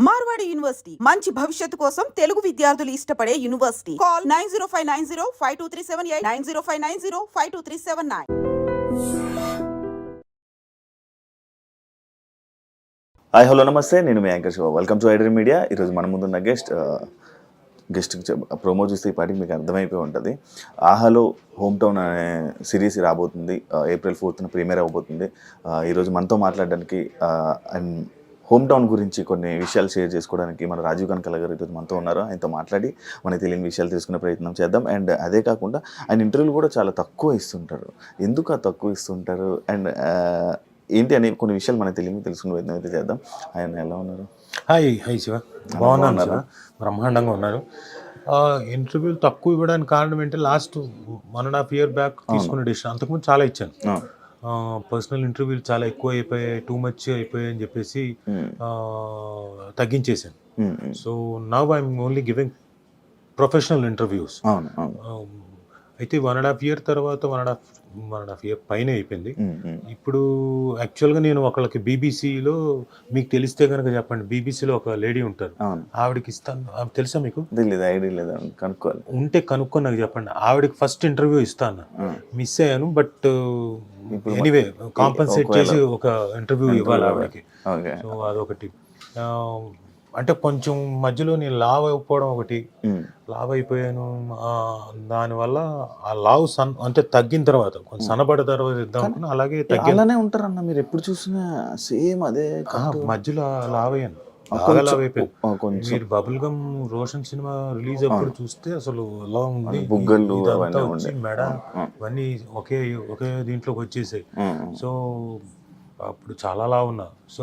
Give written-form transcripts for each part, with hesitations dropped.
Marwadi university మంచి భవిష్యత్తు కోసం తెలుగు విద్యార్థులు ఇష్టపడే యూనివర్సిటీ. కాల్ 9059052378 9059052379. హాయ్ హలో నమస్తే, నేను మీ యాంకర్ శివ. వెల్కమ్ టు ఐడర్ మీడియా. ఈరోజు మన ముందున్న గెస్ట్ ప్రోమో చూస్తే ఈ పాటికి మీకు అర్థమైపోయి ఉంటుంది. ఆహాలో హోమ్ టౌన్ అనే సిరీస్ రాబోతుంది. April 4th ప్రీమియర్ అవబోతుంది. ఈరోజు మనతో మాట్లాడడానికి అండ్ హోమ్ టౌన్ గురించి కొన్ని విషయాలు షేర్ చేసుకోవడానికి మన రాజీవ్ కనకాల గారు ఈరోజు మనతో ఉన్నారు. ఆయనతో మాట్లాడి మనకి తెలియని విషయాలు తెలుసుకునే ప్రయత్నం చేద్దాం. అండ్ అదే కాకుండా ఆయన ఇంటర్వ్యూలు కూడా చాలా తక్కువ ఇస్తుంటారు. ఎందుకు తక్కువ ఇస్తుంటారు అండ్ ఏంటి అనే కొన్ని విషయాలు మనకు తెలుసుకునే ప్రయత్నం అయితే చేద్దాం. ఆయన ఎలా ఉన్నారు? హాయ్ శివ, బాగున్నారు, బ్రహ్మాండంగా ఉన్నారు. ఇంటర్వ్యూలు తక్కువ ఇవ్వడానికి కారణం ఏంటంటే లాస్ట్ 1.5 year బ్యాక్ తీసుకున్న డిసిషన్. అంతకుముందు చాలా ఇచ్చాను. పర్సనల్ ఇంటర్వ్యూలు చాలా ఎక్కువ అయిపోయాయి, టూ మచ్ అయిపోయాయి అని చెప్పేసి తగ్గించేసాను. So now I'm only giving professional interviews. అయితే 1.5 year తర్వాత 1.5 year పైన అయిపోయింది. ఇప్పుడు యాక్చువల్గా నేను ఒకళ్ళకి బీబీసీలో, మీకు తెలిస్తే కనుక చెప్పండి, బీబీసీలో ఒక లేడీ ఉంటారు, ఆవిడకి ఇస్తాను. ఆవిడ తెలుసా మీకు? ఐడియా లేదు, కనుక్కోవాలి. ఉంటే కనుక్కొని నాకు చెప్పండి. ఆవిడకి ఫస్ట్ ఇంటర్వ్యూ ఇస్తాను, మిస్ అయ్యాను. బట్ ఎనీవే కాంపన్సేట్ చేసి ఒక ఇంటర్వ్యూ ఇవ్వాలి ఆవిడకి. సో అదొకటి. అంటే కొంచెం మధ్యలో నేను లావ్ అయిపోవడం ఒకటి, లావ్ అయిపోయాను. దానివల్ల ఆ లావ్ అంటే తగ్గిన తర్వాత కొంచెం సన్నబడ్డ తర్వాత ఇద్దాం అనుకున్నా, అలాగే అలానే ఉంటారన్న. మీరు ఎప్పుడు చూసినా సేమ్ అదే. మధ్యలో లావ్ అయ్యాను, లావ్ అయిపోయాను. మీరు bubble gum Roshan cinema release అప్పుడు చూస్తే అసలు ఎలా ఉంది, బుగ్గలు వచ్చి మెడ ఇవన్నీ ఒకే దీంట్లోకి వచ్చేసాయి. సో అప్పుడు చాలా లావ్ ఉన్నా. సో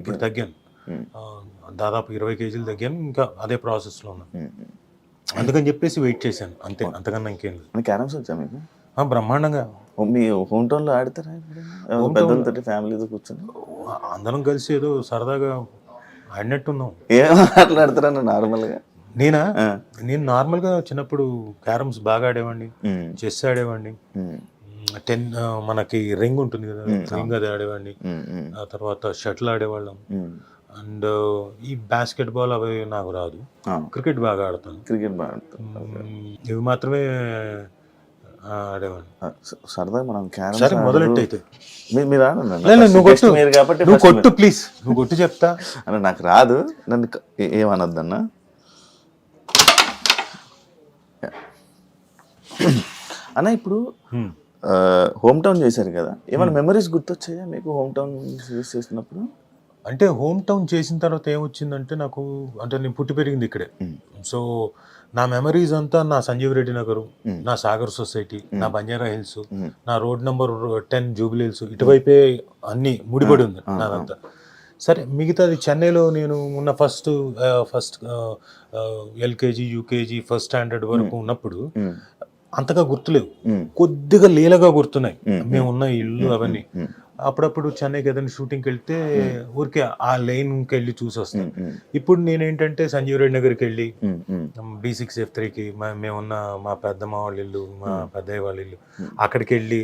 ఇప్పుడు తగ్గాను, దాదాపు 20 kgs తగ్గాను. ఇంకా అదే ప్రాసెస్లో ఉన్నాను. అందుకని చెప్పేసి వెయిట్ చేశాను, అంతే, అంతకన్నా ఇంకేం లేదు. క్యారమ్స్ వచ్చా మీకు? బ్రహ్మాండంగా. మీ హోమ్ టౌన్లో ఆడతారా? పెద్దలతో ఫ్యామిలీతో కూర్చొని అందరం కలిసి ఏదో సరదాగా ఆడినట్టున్నాం. ఏం మాట్లాడతారన్న నార్మల్గా? నేను నార్మల్గా చిన్నప్పుడు క్యారమ్స్ బాగా ఆడేవాడిని, చెస్ ఆడేవాడిని, 10 మనకి రింగ్ ఉంటుంది కదా, రింగ్ అది ఆడేవాడిని. ఆ తర్వాత షటిల్ ఆడేవాళ్ళం. అండ్ ఈ బాస్కెట్ బాల్ అవి నాకు రాదు. క్రికెట్ బాగా ఆడతాను. ఇవి మాత్రమే ఆడేవాడిని. సరదా మనం సరే మొదలెట్టు అయితే. నువ్వు కొట్టు ప్లీజ్, నువ్వు కొట్టు చెప్తా. అన్న నాకు రాదు, నన్ను ఏమనొద్దన్న. అన్న ఇప్పుడు హోమ్ టౌన్ చేశారు కదా, ఏమైనా మెమరీస్ గుర్తొచ్చాయా మీకు హోమ్ టౌన్ యూజ్ చేసినప్పుడు? అంటే హోమ్ టౌన్ చేసిన తర్వాత ఏమొచ్చిందంటే నాకు, అంటే నేను పుట్టి పెరిగింది ఇక్కడే. సో నా మెమరీస్ అంతా నా సంజీవ్ రెడ్డి నగరు, నా సాగర్ సొసైటీ, నా బంజారా హిల్స్, నా రోడ్ నెంబర్ 10 జూబిలీ హిల్స్, ఇటువైపే అన్ని ముడిపడి ఉంది నాదంతా. సరే మిగతాది చెన్నైలో నేను ఉన్న first LKG UKG first standard వరకు ఉన్నప్పుడు అంతగా గుర్తులేవు, కొద్దిగా లీలగా గుర్తున్నాయి మేమున్న ఇల్లు అవన్నీ. అప్పుడప్పుడు చెన్నైకి ఏదైనా షూటింగ్కి వెళ్తే ఊరికే ఆ లైన్కి వెళ్ళి చూసి వస్తాం. ఇప్పుడు నేనేంటంటే సంజీవ్ రెడ్డి నగర్కి వెళ్ళి B6F3కి మేమున్న మా పెద్దమ్మ వాళ్ళ ఇల్లు, మా పెద్దయ్య వాళ్ళ ఇల్లు, అక్కడికి వెళ్ళి,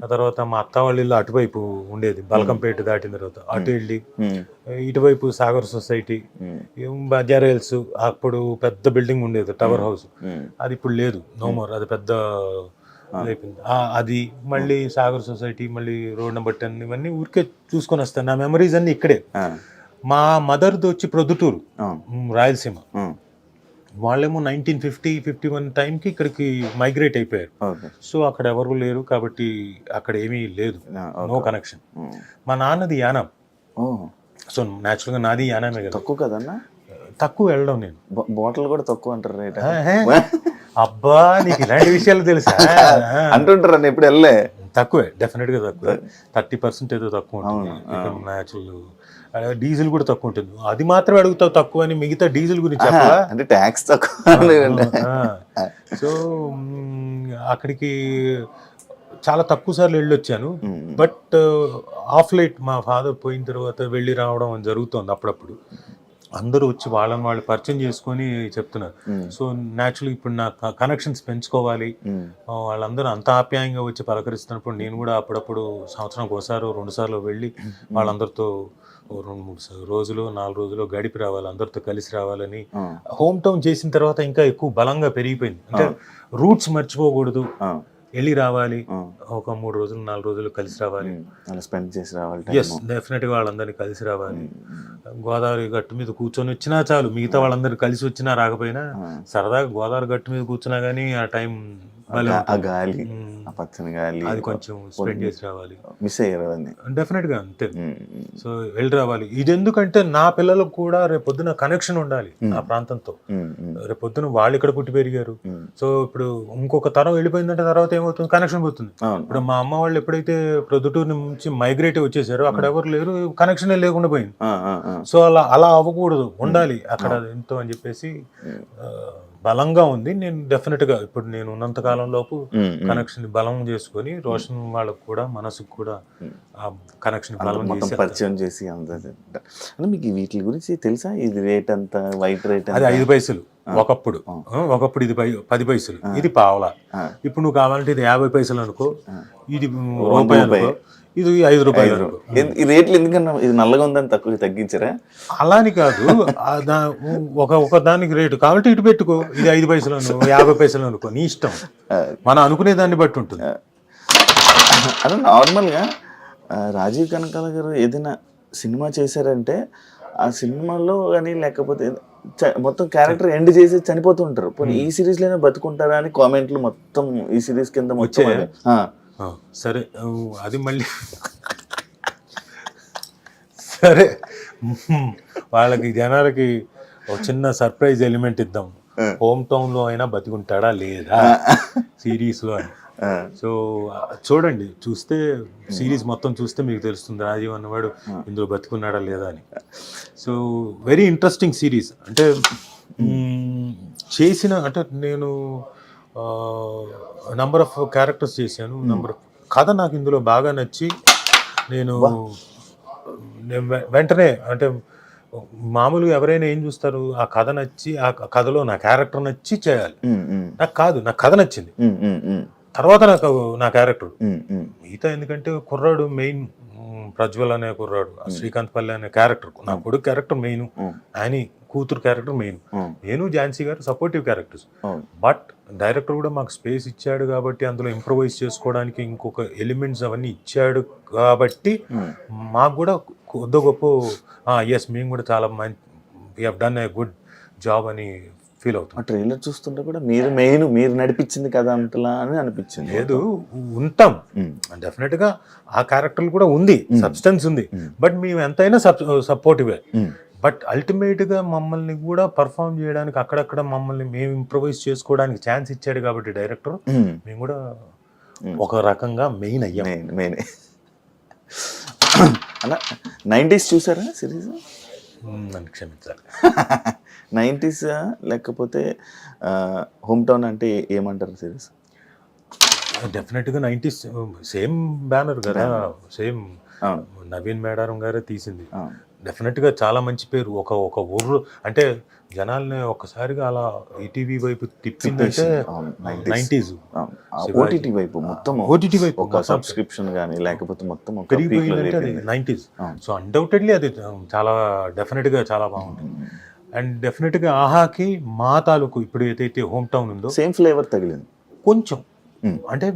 ఆ తర్వాత మా అత్త వాళ్ళ ఇల్లు అటువైపు ఉండేది, బల్కంపేట దాటిన తర్వాత అటు వెళ్ళి, ఇటువైపు సాగర్ సొసైటీ, బంజారా హిల్స్, అప్పుడు పెద్ద బిల్డింగ్ ఉండేది టవర్ హౌస్, అది ఇప్పుడు లేదు, నో మోర్, అది పెద్ద అయిపోయింది. అది మళ్ళీ సాగర్ సొసైటీ, మళ్ళీ రోడ్ నెంబర్ 10, ఇవన్నీ ఊరికే చూసుకొని వస్తాను. నా మెమరీస్ అన్ని ఇక్కడే. మా మదర్ది వచ్చి ప్రొద్దుటూరు, రాయలసీమ. వాళ్ళేమో 1950-51 టైంకి ఇక్కడికి మైగ్రేట్ అయిపోయారు. సో అక్కడ ఎవరు లేరు కాబట్టి అక్కడ ఏమీ లేదు, నో కనెక్షన్. మా నాన్నది యానాం. సో న్యాచురల్గా నాది యానామే కదా. తక్కువ కదన్నా? తక్కువ వెళ్ళడం. నేను బాటిల్ కూడా తక్కువ అంటారు రేట్. అబ్బా, నీకు ఇలాంటి విషయాలు తెలుసా? అంటుంటారు అన్న, ఎప్పుడు వెళ్ళే. తక్కువే, డెఫినెట్ గా తక్కువ, 30% ఏదో తక్కువ ఉంటుంది. న్యాచురల్ డీజిల్ కూడా తక్కువ ఉంటుంది. అది మాత్రం అడుగుతావు తక్కువ అని, మిగతా డీజిల్ గురించి అంటే ట్యాక్స్ తక్కువ. సో అక్కడికి చాలా తక్కువ సార్లు వెళ్ళొచ్చాను. బట్ ఆఫ్ లైట్ మా ఫాదర్ పోయిన తర్వాత వెళ్ళి రావడం జరుగుతుంది. అప్పుడప్పుడు అందరూ వచ్చి వాళ్ళని వాళ్ళు పరిచయం చేసుకొని చెప్తున్నారు. సో న్యాచురల్ ఇప్పుడు నా కనెక్షన్స్ పెంచుకోవాలి, వాళ్ళందరూ అంత ఆప్యాయంగా వచ్చి పలకరిస్తున్నప్పుడు నేను కూడా అప్పుడప్పుడు సంవత్సరానికి ఒకసారి 2 సార్లు వెళ్ళి వాళ్ళందరితో ఓ 2-3 రోజులు 4 రోజులు గడిపి రావాలి, అందరితో కలిసి రావాలని. హోమ్ టౌన్ చేసిన తర్వాత ఇంకా ఎక్కువ బలంగా పెరిగిపోయింది. అంటే రూట్స్ మర్చిపోకూడదు, వెళ్ళి రావాలి, ఒక 3 రోజులు 4 రోజులు కలిసి రావాలి, అలా స్పెండ్ చేసి రావాలి. ఎస్ డెఫినెట్గా వాళ్ళందరినీ కలిసి రావాలి. గోదావరి గట్టు మీద కూర్చొని వచ్చినా చాలు, మిగతా వాళ్ళందరూ కలిసి వచ్చినా రాకపోయినా సరదాగా గోదావరి గట్టు మీద కూర్చున్నా కానీ ఆ టైం ఆ గాలి, ఆ పచ్చని గాలి అది కొంచెం స్పెండ్ చేసి రావాలి. మిస్ అయ్యారు అవన్నీ డెఫినెట్గా అంతే. సో వెళ్ళి రావాలి. ఇది ఎందుకంటే నా పిల్లలకు కూడా రేపొద్దున కనెక్షన్ ఉండాలి ఆ ప్రాంతంతో. రేపొద్దున వాళ్ళు ఇక్కడ పుట్టి పెరిగారు. సో ఇప్పుడు ఇంకొక తరం వెళ్ళిపోయిందంటే తర్వాత ఏమవుతుంది, కనెక్షన్ పోతుంది. ఇప్పుడు మా అమ్మ వాళ్ళు ఎప్పుడైతే ప్రొద్దుటూరు నుంచి మైగ్రేట్ వచ్చేసారో అక్కడ ఎవరు లేరు, కనెక్షన్ లేకుండా పోయింది. సో అలా అవ్వకూడదు, ఉండాలి అక్కడ ఎంతో అని చెప్పేసి బలంగా ఉంది. నేను డెఫినెట్గా ఇప్పుడు నేను ఉన్నంత కాలంలోపు కనెక్షన్ బలం చేసుకొని రోషన్ వాళ్ళకు కూడా మనసుకు కూడా ఆ కనెక్షన్ బలం చేసి పరిచయం చేసి అంటే మీకు వీటి గురించి తెలుసా? ఇది రేట్ అంత, వైట్ రేట్ అది 5 పైసలు ఒకప్పుడు ఇది 10 పైసలు, ఇది పావలా. ఇప్పుడు నువ్వు కావాలంటే ఇది 50 పైసలు అనుకో, ఇది రూపాయి అనుకో, ఇది 5 రూపాయలు. ఈ రేట్లు ఎందుకన్నా ఇది నల్లగా ఉందని తక్కువ తగ్గించారా? అలాని కాదు, ఒక దానికి రేటు కాబట్టి ఇటు పెట్టుకో, ఇది 5 పైసలు 50 పైసలు అనుకో, నీ ఇష్టం, మనం అనుకునే దాన్ని బట్టి ఉంటుంది. అదే నార్మల్గా రాజీవ్ కనకాల గారు ఏదైనా సినిమా చేశారంటే ఆ సినిమాలో కానీ లేకపోతే మొత్తం క్యారెక్టర్ ఎండ్ చేసి చనిపోతూ ఉంటారు. పోనీ ఈ సిరీస్ లోనే బతుకుంటారా అని కామెంట్లు మొత్తం ఈ సిరీస్ కింద వచ్చాయి. సరే అది మళ్ళీ సరే వాళ్ళకి జనాలకి ఒక చిన్న సర్ప్రైజ్ ఎలిమెంట్ ఇద్దాం. హోమ్ టౌన్ లో అయినా బతికుంటాడా లేదా సిరీస్ లో అని. సో చూడండి, చూస్తే సిరీస్ మొత్తం చూస్తే మీకు తెలుస్తుంది రాజీవ్ అన్నవాడు ఇందులో బతుకున్నాడా లేదా అని. So very interesting series. అంటే చేసిన అంటే నేను నంబర్ ఆఫ్ క్యారెక్టర్స్ చేశాను, కథ నాకు ఇందులో బాగా నచ్చి నేను వెంటనే అంటే మామూలుగా ఎవరైనా ఏం చూస్తారు, ఆ కథ నచ్చి ఆ కథలో నా క్యారెక్టర్ నచ్చి చేయాలి. నాకు కాదు, నాకు కథ నచ్చింది, తర్వాత నా క్యారెక్టర్ మిగతా. ఎందుకంటే కుర్రాడు మెయిన్, ప్రజ్వల్ అనే కుర్రాడు, శ్రీకాంత్ పల్లె అనే క్యారెక్టర్, నా కొడుకు క్యారెక్టర్ మెయిన్, ఆయన కూతురు క్యారెక్టర్ మెయిన్, నేను ఝాన్సీ గారు సపోర్టివ్ క్యారెక్టర్స్. బట్ డైరెక్టర్ కూడా మాకు స్పేస్ ఇచ్చాడు కాబట్టి, అందులో ఇంప్రొవైజ్ చేసుకోవడానికి ఇంకొక ఎలిమెంట్స్ అవన్నీ ఇచ్చాడు కాబట్టి మాకు కూడా కొద్ది గొప్ప ఎస్ మేము కూడా చాలా మంచి we have done a good job అని ఫీల్ అవుతుంది. ట్రైలర్ చూస్తుంటే కూడా మీరు నడిపించింది కదా అంతలా అని అనిపించింది. లేదు, ఉంటాం డెఫినెట్ గా, ఆ క్యారెక్టర్ కూడా ఉంది, సబ్స్టెన్స్ ఉంది, బట్ మేము ఎంతైనా సపోర్టివే. బట్ అల్టిమేట్ గా మమ్మల్ని కూడా పర్ఫామ్ చేయడానికి అక్కడక్కడ మమ్మల్ని మేము ఇంప్రొవైజ్ చేసుకోవడానికి ఛాన్స్ ఇచ్చాడు కాబట్టి డైరెక్టర్, మేము కూడా ఒక రకంగా మెయిన్ అయ్యాం. మెయిన్ అలా 90s చూసారా సిరీస్? నన్ను క్షమించాలి. 90s లేకపోతే హోమ్ టౌన్ అంటే ఏమంటారు సిరీస్? డెఫినెట్గా 90s సేమ్ బ్యానర్ కదా, సేమ్ నవీన్ మేడారం గారే తీసింది. డెఫినెట్గా చాలా మంచి పేరు. ఒక ఊరు అంటే జనాల్ని ఒక్కసారిగా అలా ఈటీవీ వైపు తిప్పిందంటే 90s. ఓటీటీ వైపు మొత్తం, ఓటీటీ వైపు ఒక సబ్స్క్రిప్షన్ కానీ లేకపోతే మొత్తం పెరిగిపోయిందంటే అది 90s. సో అన్డౌటెడ్లీ అది చాలా డెఫినెట్గా చాలా బాగుంటుంది. అండ్ డెఫినెట్గా ఆహాకి మా తాలూకు ఇప్పుడు ఏదైతే హోమ్ టౌన్ ఉందో సేమ్ ఫ్లేవర్ తగిలింది కొంచెం. అంటే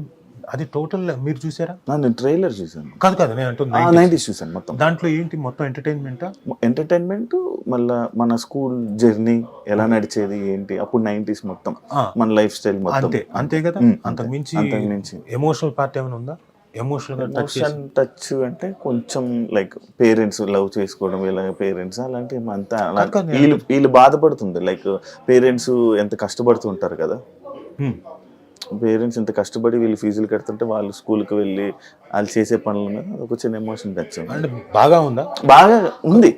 అది టోటల్ మీరు చూసారా? నేను ట్రైలర్ చూసాను. కాదు నేను అంటున్నా 90s చూసాను మొత్తం. దాంట్లో ఏంటి మొత్తం ఎంటర్టైన్మెంట్, మళ్ళీ మన స్కూల్ జర్నీ ఎలా నడిచేది ఏంటి అప్పుడు 90s మొత్తం, మన లైఫ్ స్టైల్ మొత్తం అంతే కదా. అంతకు మించి ఎమోషనల్ పార్ట్ ఏమైనా ఉందా? ఎమోషనల్ టచ్ అంటే కొంచెం లైక్ పేరెంట్స్ లవ్ చేసుకోవడం, ఇలా పేరెంట్స్ అలాంటి అంతా వీళ్ళు బాధపడుతుంది. లైక్ పేరెంట్స్ ఎంత కష్టపడుతుంటారు కదా, పేరెంట్స్ ఎంత కష్టపడి వీళ్ళు ఫీజులు కడుతుంటే వాళ్ళు స్కూల్కి వెళ్ళి వాళ్ళు చేసే పనుల మీద ఒక చిన్న ఎమోషన్ టచ్ అంటే బాగా ఉందా? బాగా ఉంది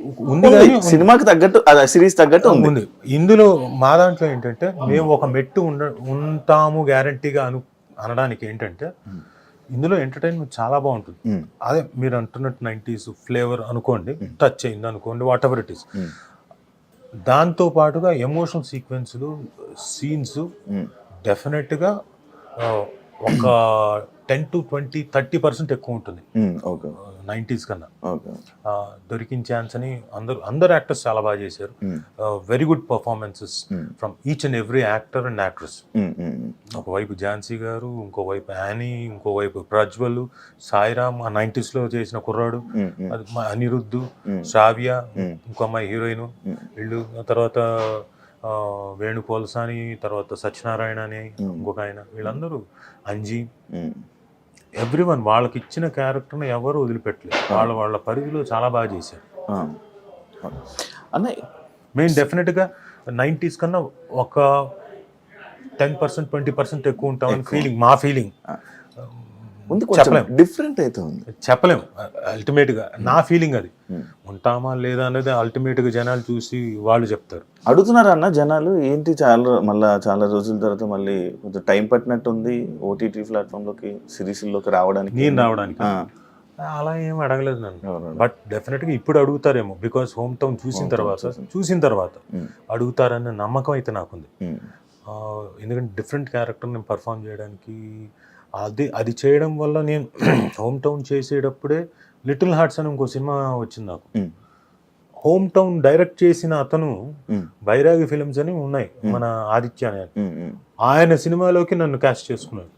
సినిమాకి తగ్గట్టు, సిరీస్ తగ్గట్టు ఉంది. ఇందులో మా దాంట్లో ఏంటంటే మేము ఒక మెట్టు ఉంటాము గ్యారంటీగా అనడానికి ఏంటంటే ఇందులో ఎంటర్టైన్మెంట్ చాలా బాగుంటుంది. అదే మీరు అంటున్నట్టు 90s ఫ్లేవర్ అనుకోండి, టచ్ అయింది అనుకోండి, వాట్ ఎవర్ ఇట్ ఈస్. దాంతో పాటుగా ఎమోషనల్ సీక్వెన్స్లు, సీన్స్ డెఫినెట్గా ఒక 10 to 20, 30% ఎక్కువ ఉంటుంది ఓకే 90s కన్నా. ఓకే దొరికిన ఛాన్స్ అని అందరు యాక్టర్స్ చాలా బాగా చేశారు. Very good performances from each and every actor and actress. ఒకవైపు ఝాన్సీ గారు, ఇంకోవైపు యానీ, ఇంకోవైపు ప్రజ్వల్, సాయిరామ్ ఆ 90s లో చేసిన కుర్రాడు, అది అనిరుద్ధు, శ్రావ్య, ఇంకో అమ్మాయి హీరోయిన్, వీళ్ళు తర్వాత వేణుగోపాల్సాని, తర్వాత సత్యనారాయణ అని ఇంకొక ఆయన, వీళ్ళందరూ అంజీ, ఎవ్రీవన్ వాళ్ళకి ఇచ్చిన క్యారెక్టర్ని ఎవరు వదిలిపెట్టలేదు. వాళ్ళ పరిధిలో చాలా బాగా చేశారు. అన్న మేము డెఫినెట్గా 90s కన్నా ఒక 10%, 20% ఎక్కువ ఉంటామని ఫీలింగ్, మా ఫీలింగ్. ఉంది, కొంచెం డిఫరెంట్ అయితే ఉంది, చెప్పలేం అల్టిమేట్గా. నా ఫీలింగ్ అది. ఉంటామా లేదా అనేది అల్టిమేట్గా జనాలు చూసి వాళ్ళు చెప్తారు. అడుగుతున్నారు అన్న జనాలు, ఏంటి చాలా రోజుల తర్వాత మళ్ళీ కొంచెం టైం పట్టినట్టు ఉంది ఓటీటీ ప్లాట్ఫామ్లోకి, సిరీస్లోకి రావడానికి. నేను రావడానికి అలా ఏం అడగలేదు నన్ను. బట్ డెఫినెట్గా ఇప్పుడు అడుగుతారేమో, బికాస్ హోమ్ టౌన్ చూసిన తర్వాత అడుగుతారనే నమ్మకం అయితే నాకుంది. ఎందుకంటే డిఫరెంట్ క్యారెక్టర్ నేను పర్ఫామ్ చేయడానికి, అది చేయడం వల్ల నేను హోమ్ టౌన్ చేసేటప్పుడే లిటిల్ హార్ట్స్ అని ఇంకో సినిమా వచ్చింది నాకు. హోమ్ టౌన్ డైరెక్ట్ చేసిన అతను బైరాగి ఫిల్మ్స్ అని ఉన్నాయి, మన ఆదిత్య అని, ఆయన సినిమాలోకి నన్ను క్యాస్ట్ చేసుకున్నాడు.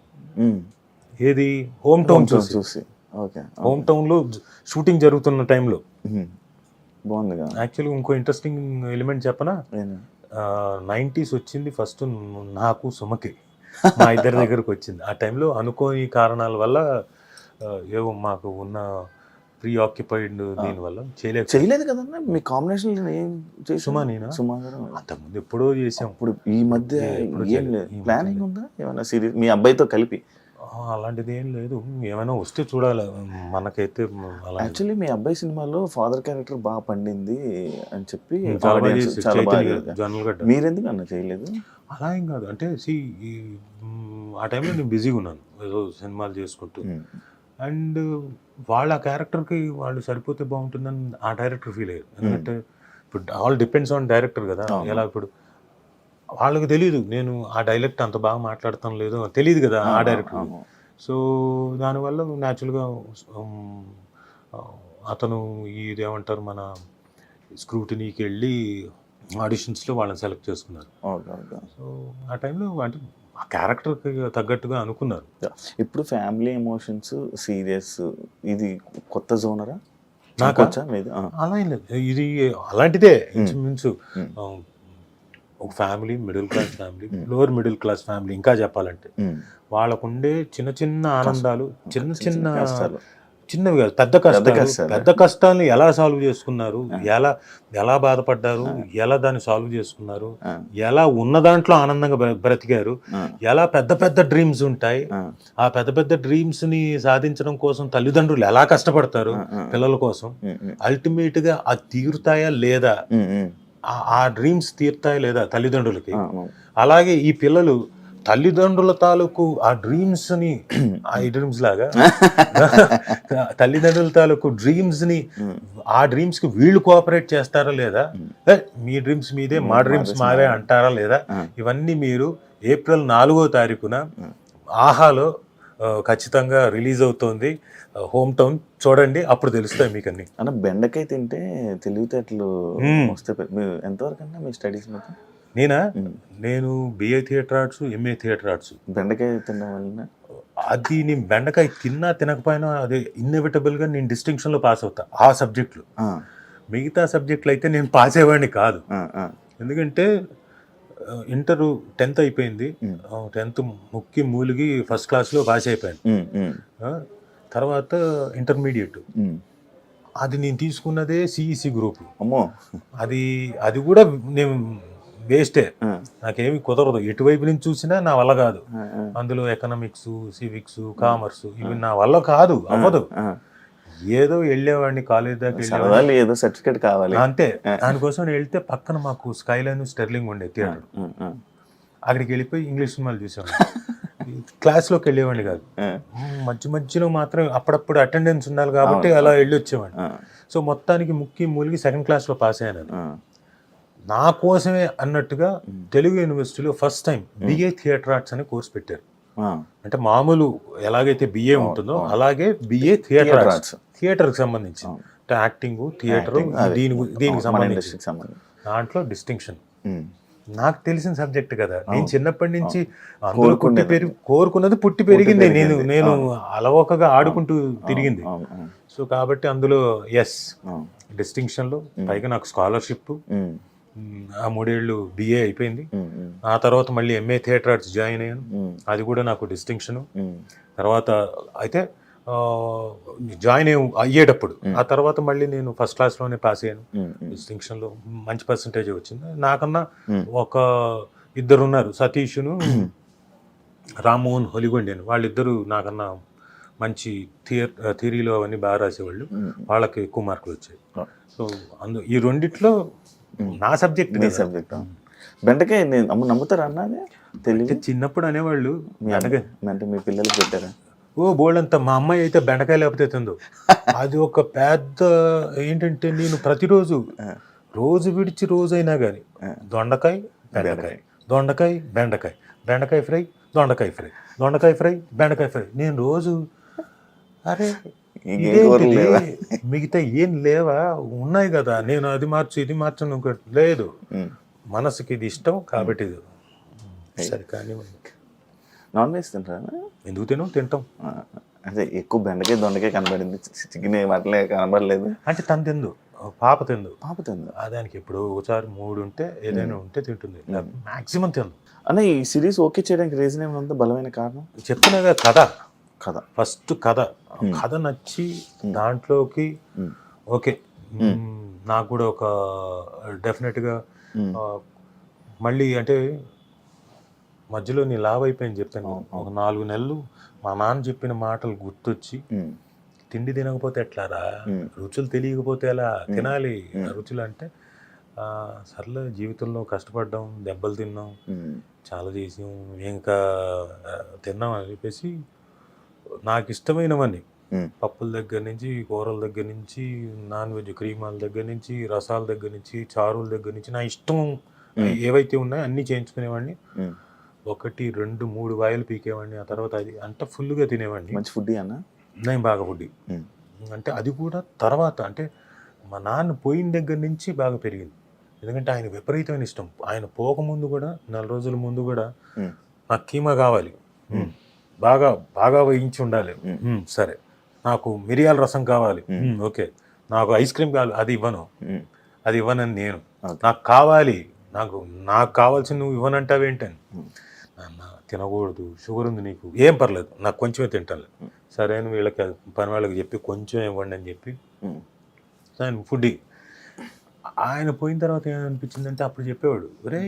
ఏది హోమ్ టౌన్ చూసి. హోమ్ టౌన్ లో షూటింగ్ జరుగుతున్న టైంలో బాగుంది. యాక్చువల్గా ఇంకో ఇంట్రెస్టింగ్ ఎలిమెంట్ చెప్పనా, 90s వచ్చింది ఫస్ట్ నాకు సుమకి, మా ఇద్దరి దగ్గరకు వచ్చింది. ఆ టైంలో అనుకోని కారణాల వల్ల ఏవో మాకు ఉన్న ప్రీ ఆక్యుపైడ్ దీనివల్ల చేయలేదు కదన్నా. మీ కాంబినేషన్ ఏం సుమా నేను సుమా గారు అంతకుముందు ఎప్పుడో చేసాం. ఇప్పుడు ఈ మధ్య ప్లానింగ్ ఉందా ఏమైనా సిరీస్ మీ అబ్బాయితో కలిపి? అలాంటిది ఏం లేదు, ఏమైనా వస్తే చూడాలి. మనకైతే యాక్చువల్లీ మీ అబ్బాయి సినిమాలో ఫాదర్ క్యారెక్టర్ బాగా పండింది అని చెప్పి మీరెందుకు అన్న చేయలేదు? అలా ఏం కాదు, అంటే ఆ టైంలో నేను బిజీగా ఉన్నాను ఏదో సినిమాలు చేసుకుంటూ. అండ్ వాళ్ళ క్యారెక్టర్కి వాళ్ళు సరిపోతే బాగుంటుందని ఆ డైరెక్టర్ ఫీల్ అయ్యారు. ఎందుకంటే ఇప్పుడు ఆల్ డిపెండ్స్ ఆన్ డైరెక్టర్ కదా. ఎలా ఇప్పుడు వాళ్ళకి తెలియదు నేను ఆ డైలెక్ట్ అంత బాగా మాట్లాడతాం లేదు తెలియదు కదా ఆ డైరెక్టర్. సో దానివల్ల న్యాచురల్గా అతను ఇదేమంటారు మన స్క్రూటినీకి వెళ్ళి ఆడిషన్స్లో వాళ్ళని సెలెక్ట్ చేసుకున్నారు. సో ఆ టైంలో అంటే ఆ క్యారెక్టర్కి తగ్గట్టుగా అనుకున్నారు. ఇప్పుడు ఫ్యామిలీ ఎమోషన్స్ సీరియస్ ఇది కొత్త జోనరా? నాకు అలా ఏం లేదు, ఇది అలాంటిదే ఇంచుమించు. ఒక family, middle class family, lower middle class family ఇంకా చెప్పాలంటే వాళ్ళకుండే చిన్న చిన్న ఆనందాలు, చిన్నవి కాదు పెద్ద కష్టాలను ఎలా సాల్వ్ చేసుకున్నారు, ఎలా బాధపడ్డారు, ఎలా దాన్ని సాల్వ్ చేసుకున్నారు, ఎలా ఉన్న దాంట్లో ఆనందంగా బ్రతికారు, ఎలా పెద్ద డ్రీమ్స్ ఉంటాయి, ఆ పెద్ద డ్రీమ్స్ ని సాధించడం కోసం తల్లిదండ్రులు ఎలా కష్టపడతారు పిల్లల కోసం, అల్టిమేట్ గా అది తీరుతాయా లేదా, ఆ డ్రీమ్స్ తీరుతాయా లేదా తల్లిదండ్రులకి. అలాగే ఈ పిల్లలు తల్లిదండ్రుల తాలూకు ఆ డ్రీమ్స్ ని లాగా తల్లిదండ్రుల తాలూకు డ్రీమ్స్ ని ఆ డ్రీమ్స్ కి వీళ్ళు కోఆపరేట్ చేస్తారా లేదా, మీ డ్రీమ్స్ మీదే మా డ్రీమ్స్ మావే అంటారా లేదా, ఇవన్నీ మీరు ఏప్రిల్ 4వ తారీఖున ఆహాలో ఖచ్చితంగా రిలీజ్ అవుతోంది. హోమ్ టౌన్ చూడండి, అప్పుడు తెలుస్తాయి మీకు అన్ని. అన్న బెండకాయ తింటే తెలివితేటలు వస్తే ఎంతవరకు అన్నా మీ స్టడీస్ మొత్తం? నేను BA theatre arts, MA theatre arts. బెండకాయ తినడం వల్ల అది నేను బెండకాయ తిన్నా తినకపోయినా అదే ఇన్ఎవిటబుల్గా నేను డిస్టింక్షన్లో పాస్ అవుతా ఆ సబ్జెక్టులు. మిగతా సబ్జెక్టులు అయితే నేను పాస్ అయ్యేవాడిని కాదు. ఎందుకంటే ఇంటర్ 10th అయిపోయింది, 10th ముక్కి మూలిగి ఫస్ట్ క్లాస్లో పాస్ అయిపోయాను. తర్వాత ఇంటర్మీడియట్ అది నేను తీసుకున్నదే సిఈసి గ్రూప్. అది కూడా నేను వేస్టే, నాకేమి కుదరదు. ఎటువైపు నుంచి చూసినా నా వల్ల కాదు. అందులో ఎకనామిక్స్, సివిక్స్, కామర్స్ ఇవి నా వల్ల కాదు, అవ్వదు. ఏదో వెళ్ళేవాడిని కాలేజ్ దాకా వెళ్ళేవాడిని, ఏదో సర్టిఫికేట్ కావాలి అంతే. దానికోసం వెళ్తే పక్కన మాకు స్కైలైన్, స్టెర్లింగ్ ఉండే థియేటర్, అక్కడికి వెళ్ళిపోయి ఇంగ్లీష్ సినిమాలు చూసేవాడిని. క్లాస్లోకి వెళ్ళేవాడిని కాదు, మధ్యలో మాత్రం అప్పుడప్పుడు అటెండెన్స్ ఉండాలి కాబట్టి అలా వెళ్ళి వచ్చేవాడిని. సో మొత్తానికి ముక్కి మూలిగి 2nd క్లాస్లో పాస్ అయ్యాను. నా కోసమే అన్నట్టుగా తెలుగు యూనివర్సిటీలో first time BA theatre arts అనే కోర్స్ పెట్టారు. అంటే మామూలు ఎలాగైతే బిఏ ఉంటుందో అలాగే బిఏ థియేటర్ ఆర్ట్స్, థియేటర్కి సంబంధించి అంటే యాక్టింగ్, థియేటర్, దీనికి సంబంధించి దాంట్లో డిస్టింక్షన్. నాకు తెలిసిన సబ్జెక్ట్ కదా, నేను చిన్నప్పటి నుంచి అందులో కోరుకున్నది పుట్టి పెరిగింది, నేను అలవోకగా ఆడుకుంటూ తిరిగింది. సో కాబట్టి అందులో డిస్టింక్షన్లో పైగా నాకు స్కాలర్షిప్, ఆ 3 ఏళ్ళు బిఏ అయిపోయింది. ఆ తర్వాత మళ్ళీ ఎంఏ థియేటర్ ఆర్ట్స్ జాయిన్ అయ్యాను, అది కూడా నాకు డిస్టింక్షను. తర్వాత అయితే జాయిన్ అయ్యేటప్పుడు ఆ తర్వాత మళ్ళీ నేను ఫస్ట్ క్లాస్లోనే పాస్ అయ్యాను, డిస్టింక్షన్లో మంచి పర్సంటేజ్ వచ్చింది. నాకన్నా ఒక 2 ఉన్నారు, సతీష్ను రామ్మోహన్ హొలిగొండేను, వాళ్ళిద్దరూ నాకన్నా మంచి థియరీలో అవన్నీ బాగా రాసేవాళ్ళు, వాళ్ళకి ఎక్కువ మార్కులు వచ్చాయి. సో ఈ రెండిట్లో నా సబ్జెక్ట్ బెండకాయ నమ్ముతారా అన్నది తెలియదు. చిన్నప్పుడు అనేవాళ్ళు అంటే మీ పిల్లలు పెట్టారా? ఓ బోల్డంతా. మా అమ్మాయి అయితే బెండకాయ లేకపోతే తిందో. అది ఒక పెద్ద ఏంటంటే, నేను ప్రతిరోజు రోజు విడిచి రోజైనా కానీ దొండకాయ బెండకాయ, దొండకాయ బెండకాయ, బెండకాయ ఫ్రై, దొండకాయ ఫ్రై, దొండకాయ ఫ్రై, బెండకాయ ఫ్రై. నేను రోజు అరే మిగతా ఏం లేవా, ఉన్నాయి కదా, నేను అది మార్చు ఇది మార్చు లేదు, మనసుకి ఇది ఇష్టం కాబట్టి ఇది సరే. కానీ నాన్ వెజ్ తింటారా? ఎందుకు తింటాం. అదే ఎక్కువ బెండకాయ దొండకాయ కనబడింది, చికెన్ అట్లే కనబడలేదు. అంటే తను తిందు, పాప తిందు. దానికి ఎప్పుడు ఒకసారి 3 ఉంటే ఏదైనా ఉంటే తింటుంది, మాక్సిమం తిందు. అన్న ఈ సిరీస్ ఓకే చేయడానికి రీజన్ ఏమైనా బలమైన కారణం? చెప్తున్నా కథ ఫస్ట్ కథ నచ్చి దాంట్లోకి ఓకే. నాకు కూడా ఒక డెఫినెట్గా మళ్ళీ అంటే మధ్యలో నీ లావ్ అయిపోయింది చెప్పాను, ఒక 4 నెలలు మా నాన్న చెప్పిన మాటలు గుర్తొచ్చి, తిండి తినకపోతే ఎట్లారా, రుచులు తెలియకపోతే ఎలా తినాలి రుచులు అంటే, సర్లే జీవితంలో కష్టపడ్డాం, దెబ్బలు తిన్నాం, చాలా చేసాం, ఇంకా తిన్నాం అని చెప్పేసి నాకు ఇష్టమైనవన్నీ, పప్పుల దగ్గర నుంచి, కూరల దగ్గర నుంచి, నాన్ వెజ్ క్రీమాల దగ్గర నుంచి, రసాల దగ్గర నుంచి, చారుల దగ్గర నుంచి, నా ఇష్టం ఏవైతే ఉన్నాయో అన్నీ చేయించుకునేవాడిని. 1, 2, 3 వాయిలు పీకేవాడిని. ఆ తర్వాత అది అంత ఫుల్గా తినేవాడిని. మంచి ఫుడ్ అన్న, నేను బాగా ఫుడ్. అంటే అది కూడా తర్వాత అంటే మా నాన్న పోయిన దగ్గర నుంచి బాగా పెరిగింది. ఎందుకంటే ఆయన విపరీతమైన ఇష్టం. ఆయన పోకముందు కూడా 4 రోజుల ముందు కూడా నాకు కీమా కావాలి, బాగా బాగా వేయించి ఉండాలి, సరే. నాకు మిరియాల రసం కావాలి, ఓకే. నాకు ఐస్ క్రీమ్ కావాలి, అది ఇవ్వనని నేను, నాకు కావాలి, నాకు కావాల్సిన నువ్వు ఇవ్వనంటావేంటని. నాన్న తినకూడదు, షుగర్ ఉంది నీకు, ఏం పర్లేదు, నాకు కొంచెమే తింటాను, సరే అని వీళ్ళకి పని వాళ్ళకి చెప్పి కొంచెం ఇవ్వండి అని చెప్పి ఆయన ఫుడ్. ఆయన పోయిన తర్వాత ఏమనిపించిందంటే, అప్పుడు చెప్పేవాడు, ఒరే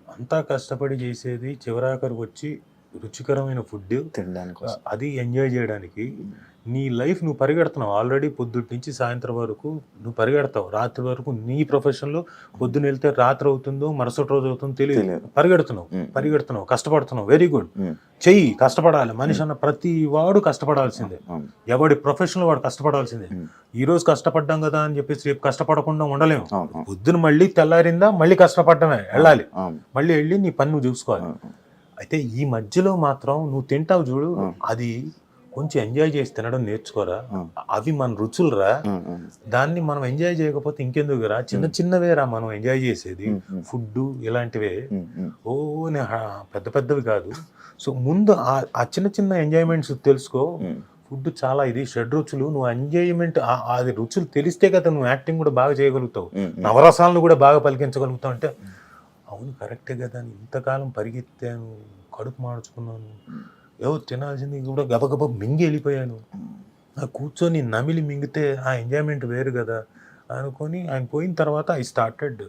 అంతా కష్టపడి చేసేది చివరాఖరికి వచ్చి రుచికరమైన ఫుడ్ తినడానికి, అది ఎంజాయ్ చేయడానికి నీ లైఫ్ నువ్వు పరిగెడుతున్నావు. ఆల్రెడీ పొద్దుటి నుంచి సాయంత్రం వరకు నువ్వు పరిగెడతావు, రాత్రి వరకు నీ ప్రొఫెషన్లో పొద్దున వెళ్తే రాత్రి అవుతుందో మరుసటి రోజు అవుతుందో తెలియదు, పరిగెడుతున్నావు, కష్టపడుతున్నావు, వెరీ గుడ్, చెయ్యి, కష్టపడాలి. మనిషి అన్న ప్రతి వాడు కష్టపడాల్సిందే, ఎవడి ప్రొఫెషన్లో వాడు కష్టపడాల్సిందే. ఈ రోజు కష్టపడ్డాం కదా అని చెప్పేసి రేపు కష్టపడకుండా ఉండలేము. పొద్దున మళ్ళీ తెల్లారిందా మళ్ళీ కష్టపడమే, వెళ్ళాలి, మళ్ళీ వెళ్ళి నీ పని నువ్వు చూసుకోవాలి. అయితే ఈ మధ్యలో మాత్రం నువ్వు తింటావు చూడు, అది కొంచెం ఎంజాయ్ చేసి తినడం నేర్చుకోరా, అవి మన రుచులురా, దాన్ని మనం ఎంజాయ్ చేయకపోతే ఇంకెందుకురా, చిన్నవేరా మనం ఎంజాయ్ చేసేది, ఫుడ్ ఇలాంటివే, పెద్ద పెద్దవి కాదు. సో ముందు ఆ చిన్న ఎంజాయ్మెంట్స్ తెలుసుకో. ఫుడ్ చాలా ఇది 6 రుచులు, నువ్వు ఎంజాయ్మెంట్ అది రుచులు తెలిస్తే కదా నువ్వు యాక్టింగ్ కూడా బాగా చేయగలుగుతావు, నవరసాలను కూడా బాగా పలికించగలుగుతావు. అంటే అవును కరెక్టే కదా, ఇంతకాలం పరిగెత్తాను, కడుపు మార్చుకున్నాను, ఏవో తినాల్సింది కూడా గబగబ మింగి వెళ్ళిపోయాను, కూర్చొని నమిలి మింగితే ఆ ఎంజాయ్మెంట్ వేరు కదా అనుకొని ఆయన పోయిన తర్వాత ఐ స్టార్టెడ్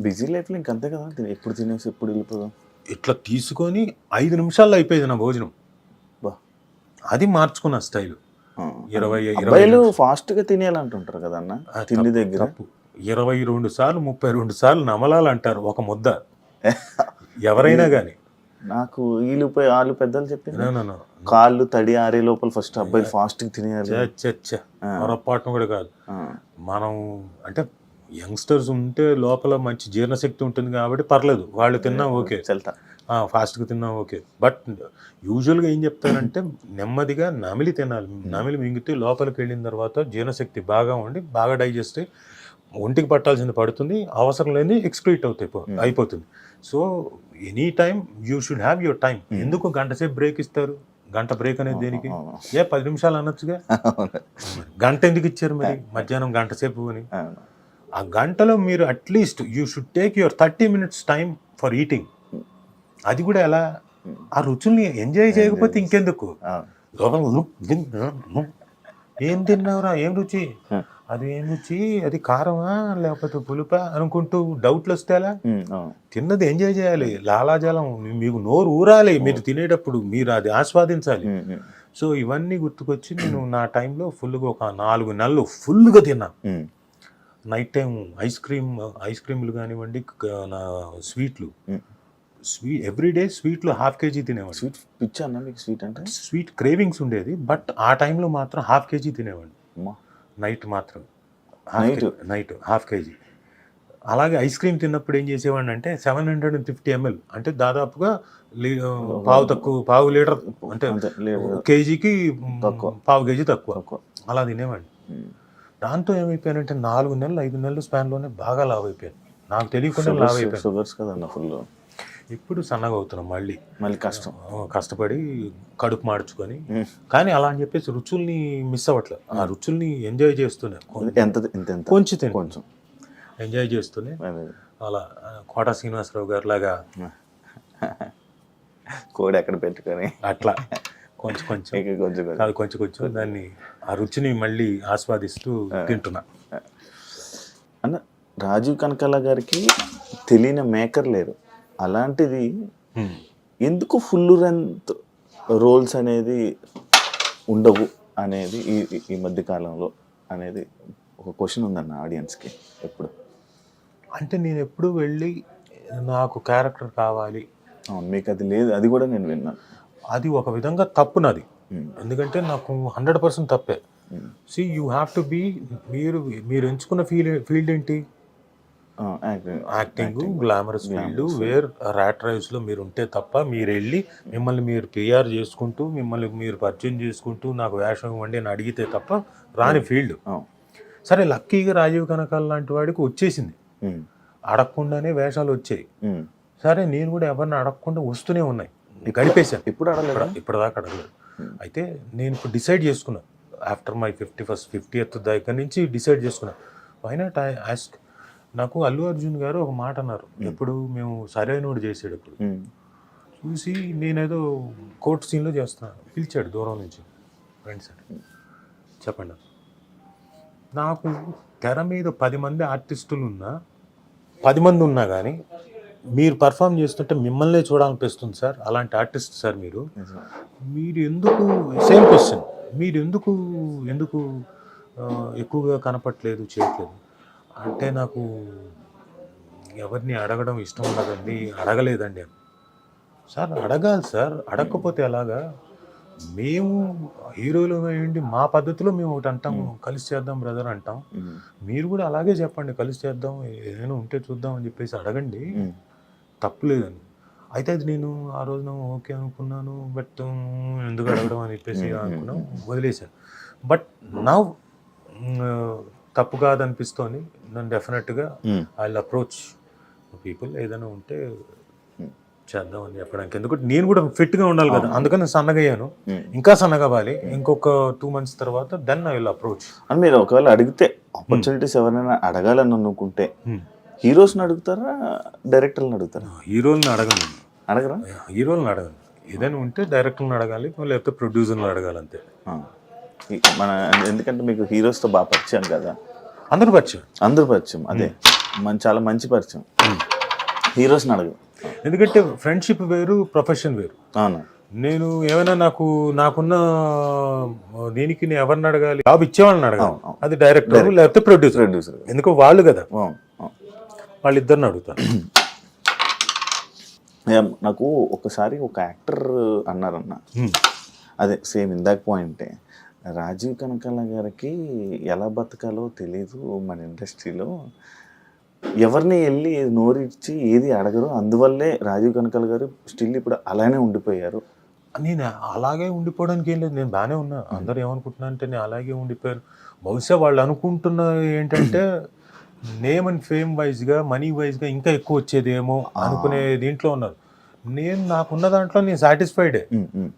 బిజీ లైఫ్లో ఇంకంతే కదా, ఎప్పుడు తినేసి ఎప్పుడు వెళ్ళిపోదాం, ఇట్లా తీసుకొని 5 నిమిషాల్లో అయిపోయేది నా భోజనం. అది మార్చుకున్న స్టైల్. 20 ఫాస్ట్గా తినేయాలంటుంటారు కదా అన్న, తిండి దగ్గర 22 సార్లు 32 సార్లు నమలాలంటారు ఒక ముద్ద ఎవరైనా కానీ. నాకు వాళ్ళు పెద్దలు చెప్పిన కాళ్ళు తడి ఆరే లోపల ఫస్ట్ అబ్బాయి ఫాస్ట్ తినేయాలి. పొరపాటును కూడా కాదు. మనం అంటే యంగ్స్టర్స్ ఉంటే లోపల మంచి జీర్ణశక్తి ఉంటుంది కాబట్టి పర్లేదు, వాళ్ళు తిన్నా ఓకే. ఫాస్ట్గా తిన్నా ఓకే. బట్ యూజువల్గా ఏం చెప్తారంటే నెమ్మదిగా నమిలి తినాలి. నమిలి మింగితే లోపలికి వెళ్ళిన తర్వాత జీర్ణశక్తి బాగా ఉండి బాగా డైజెస్ట్ అయ్యి ఒంటికి పట్టాల్సింది పడుతుంది, అవసరం లేని ఎక్స్క్రీట్ అయిపోతుంది. So any time you should have your time. ఎందుకు గంట సేపు బ్రేక్ ఇస్తారు? గంట బ్రేక్ అనేది దేనికి? 10 నిమిషాలు అనొచ్చుగా. గంట ఎందుకు ఇచ్చారు మరి మధ్యాహ్నం గంట సేపు అని? ఆ గంటలో మీరు at least you should take your 30 minutes time for eating. అది కూడా ఎలా? ఆ రుచుల్ని ఎంజాయ్ చేయకపోతే ఇంకెందుకు? ఏం తిన్నావురా, ఏం రుచి, అది ఏం రుచి, అది కారమా లేకపోతే పులుపా అనుకుంటూ డౌట్లు వస్తే ఎలా? తిన్నది ఎంజాయ్ చేయాలి, లాలాజలం మీకు నోరు ఊరాలి మీరు తినేటప్పుడు, మీరు అది ఆస్వాదించాలి. సో ఇవన్నీ గుర్తుకొచ్చి నేను నా టైంలో ఫుల్గా ఒక 4 నెలలు ఫుల్గా తిన్నాను. నైట్ టైం ఐస్ క్రీమ్లు కానివ్వండి, నా స్వీట్లు, ఎవ్రీడే స్వీట్లు 1/2 kg తినేవాడు. స్వీట్ పిచ్చా అన్న మీకు? స్వీట్ అంటే స్వీట్ క్రేవింగ్స్ ఉండేది, బట్ ఆ టైంలో మాత్రం 1/2 kg తినేవాడిని. నైట్ మాత్రం నైట్ 1/2 kg. అలాగే ఐస్ క్రీమ్ తిన్నప్పుడు ఏం చేసేవాడిని అంటే 750 ml అంటే దాదాపుగా పావు లీటర్ అంటే కేజీకి 1/2 kg తక్కువ అలా తినేవాడిని. దాంతో ఏమైపోయానంటే 4 నెలలు 5 నెలల స్పాన్లోనే బాగా లావ్ అయిపోయాను. నాకు తెలియకుండా లావ్ అయిపోయాను. షుగర్స్ కదన్న ఫుల్. ఇప్పుడు సన్నగా అవుతున్నాం మళ్ళీ కష్టపడి కడుపు మార్చుకొని. కానీ అలా అని చెప్పేసి రుచుల్ని మిస్ అవ్వట్లేదు, ఆ రుచుల్ని ఎంజాయ్ చేస్తూనే కొంచెం ఎంజాయ్ చేస్తూనే అలా కోట శ్రీనివాసరావు గారు లాగా కోడి ఎక్కడ పెట్టుకొని అట్లా కొంచెం దాన్ని ఆ రుచిని మళ్ళీ ఆస్వాదిస్తూ తింటున్నా. అన్న రాజీవ్ కనకాల గారికి తెలియని మేకర్ లేరు, అలాంటిది ఎందుకు ఫుల్ లెంత్ రోల్స్ అనేది ఉండవు అనేది ఈ మధ్య కాలంలో అనేది ఒక క్వశ్చన్ ఉందన్న ఆడియన్స్కి ఎప్పుడు. అంటే నేను ఎప్పుడు వెళ్ళి నాకు క్యారెక్టర్ కావాలి, మీకు అది లేదు, అది కూడా నేను విన్నాను. అది ఒక విధంగా తప్పు నాది, ఎందుకంటే నాకు 100% తప్పే. See you have to be, మీరు ఎంచుకున్న ఫీల్డ్ ఏంటి? Acting, glamorous field, where rat రేస్లో మీరు ఉంటే తప్ప మీరు వెళ్ళి మిమ్మల్ని మీరు పిఆర్ చేసుకుంటూ మిమ్మల్ని మీరు పరిచయం చేసుకుంటూ నాకు వేషం ఇవ్వండి అని అడిగితే తప్ప రాని ఫీల్డ్. సరే లక్కీగా రాజీవ్ కనకాల లాంటి వాడికి వచ్చేసింది, అడగకుండానే వేషాలు వచ్చాయి. సరే నేను కూడా ఎవరిని అడగకుండా వస్తూనే ఉన్నాయి, గడిపేశాను. ఇప్పటిదాకా అడగలేదు. అయితే నేను ఇప్పుడు డిసైడ్ చేసుకున్నా, ఆఫ్టర్ మై 50th దగ్గర నుంచి డిసైడ్ చేసుకున్నా, వై నాట్ ఐ ఆస్క్. నాకు అల్లు అర్జున్ గారు ఒక మాట అన్నారు, ఎప్పుడు మేము సరైనోడు చేసేటప్పుడు చూసి, నేనేదో కోర్ట్ సీన్లో చేస్తున్నాను, పిలిచాడు దూరం నుంచి, ఫ్రెండ్స్ అని చెప్పండి. నాకు తెర మీద 10 మంది ఆర్టిస్టులు ఉన్నా 10 మంది ఉన్నా కానీ మీరు పర్ఫామ్ చేస్తుంటే మిమ్మల్నే చూడాలనిపిస్తుంది సార్, అలాంటి ఆర్టిస్ట్ సార్ మీరు ఎందుకు, సేమ్ క్వశ్చన్, మీరు ఎందుకు ఎక్కువగా కనపట్లేదు, చేయట్లేదు అంటే, నాకు ఎవరిని అడగడం ఇష్టం ఉండదండి, అడగలేదండి. సార్ అడగాలి సార్, అడగకపోతే ఎలాగా? మేము హీరోలు అయ్యండి మా పద్ధతిలో మేము ఒకటి అంటాం, కలిసి చేద్దాం బ్రదర్ అంటాం, మీరు కూడా అలాగే చెప్పండి, కలిసి చేద్దాం, ఏదైనా ఉంటే చూద్దాం అని చెప్పేసి అడగండి, తప్పులేదని. అయితే అది నేను ఆ రోజున ఓకే అనుకున్నాను, బట్ ఎందుకు అడగడం అని చెప్పేసి అనుకున్నాం, వదిలేశాను. బట్ నా తప్పు కాదనిపిస్తోంది, నన్ను డెఫినెట్గా ఐ విల్ అప్రోచ్ పీపుల్, ఏదైనా ఉంటే చేద్దాం అని చెప్పడానికి. ఎందుకంటే నేను కూడా ఫిట్గా ఉండాలి కదా, అందుకని సన్నగా అయ్యాను, ఇంకా సన్నగా అవ్వాలి. ఇంకొక 2 months తర్వాత దెన్ ఐ విల్ అప్రోచ్. అని మీరు ఒకవేళ అడిగితే ఆపర్చునిటీస్ ఎవరైనా అడగాలని అనుకుంటే హీరోస్ని అడుగుతారా, డైరెక్టర్లను అడుగుతారా? హీరోల్ని అడగను. అడగరా? హీరోలను అడగను, ఏదైనా ఉంటే డైరెక్టర్లను అడగాలి, లేకపోతే ప్రొడ్యూసర్లను అడగాలి, అంతే. ఎందుకంటే మీకు హీరోస్తో బాగా పరిచయం కదా, అందరూ పరిచయం, అదే చాలా మంచి పరిచయం. హీరోస్ని అడగదు, ఎందుకంటే ఫ్రెండ్షిప్ వేరు, ప్రొఫెషన్ వేరు. అవును. నేను ఏమైనా నాకున్న దీనికి నేను ఎవరిని అడగాలి, జాబ్ ఇచ్చేవాళ్ళని అడగాలి, అది డైరెక్టర్ లేకపోతే ప్రొడ్యూసర్. ఎందుకో వాళ్ళు కదా, వాళ్ళిద్దరిని అడుగుతాను. నాకు ఒకసారి ఒక యాక్టర్ అన్నారన్న, అదే సేమ్ ఇందాక పాయింటే, రాజీవ్ కనకాల గారికి ఎలా బతకాలో తెలీదు మన ఇండస్ట్రీలో, ఎవరిని వెళ్ళి నోరిచ్చి ఏది అడగరు, అందువల్లే రాజీవ్ కనకాల గారు స్టిల్ ఇప్పుడు అలానే ఉండిపోయారు. నేను అలాగే ఉండిపోవడానికి ఏం లేదు, నేను బాగానే ఉన్నా. అందరూ ఏమనుకుంటున్నా అంటే నేను అలాగే ఉండిపోయాను. బహుశా వాళ్ళు అనుకుంటున్న ఏంటంటే నేమ్ అండ్ ఫేమ్ వైజ్గా, మనీ వైజ్గా ఇంకా ఎక్కువ వచ్చేదేమో అనుకునే దీంట్లో ఉన్నారు. నేను నాకున్న దాంట్లో నేను సాటిస్ఫైడే.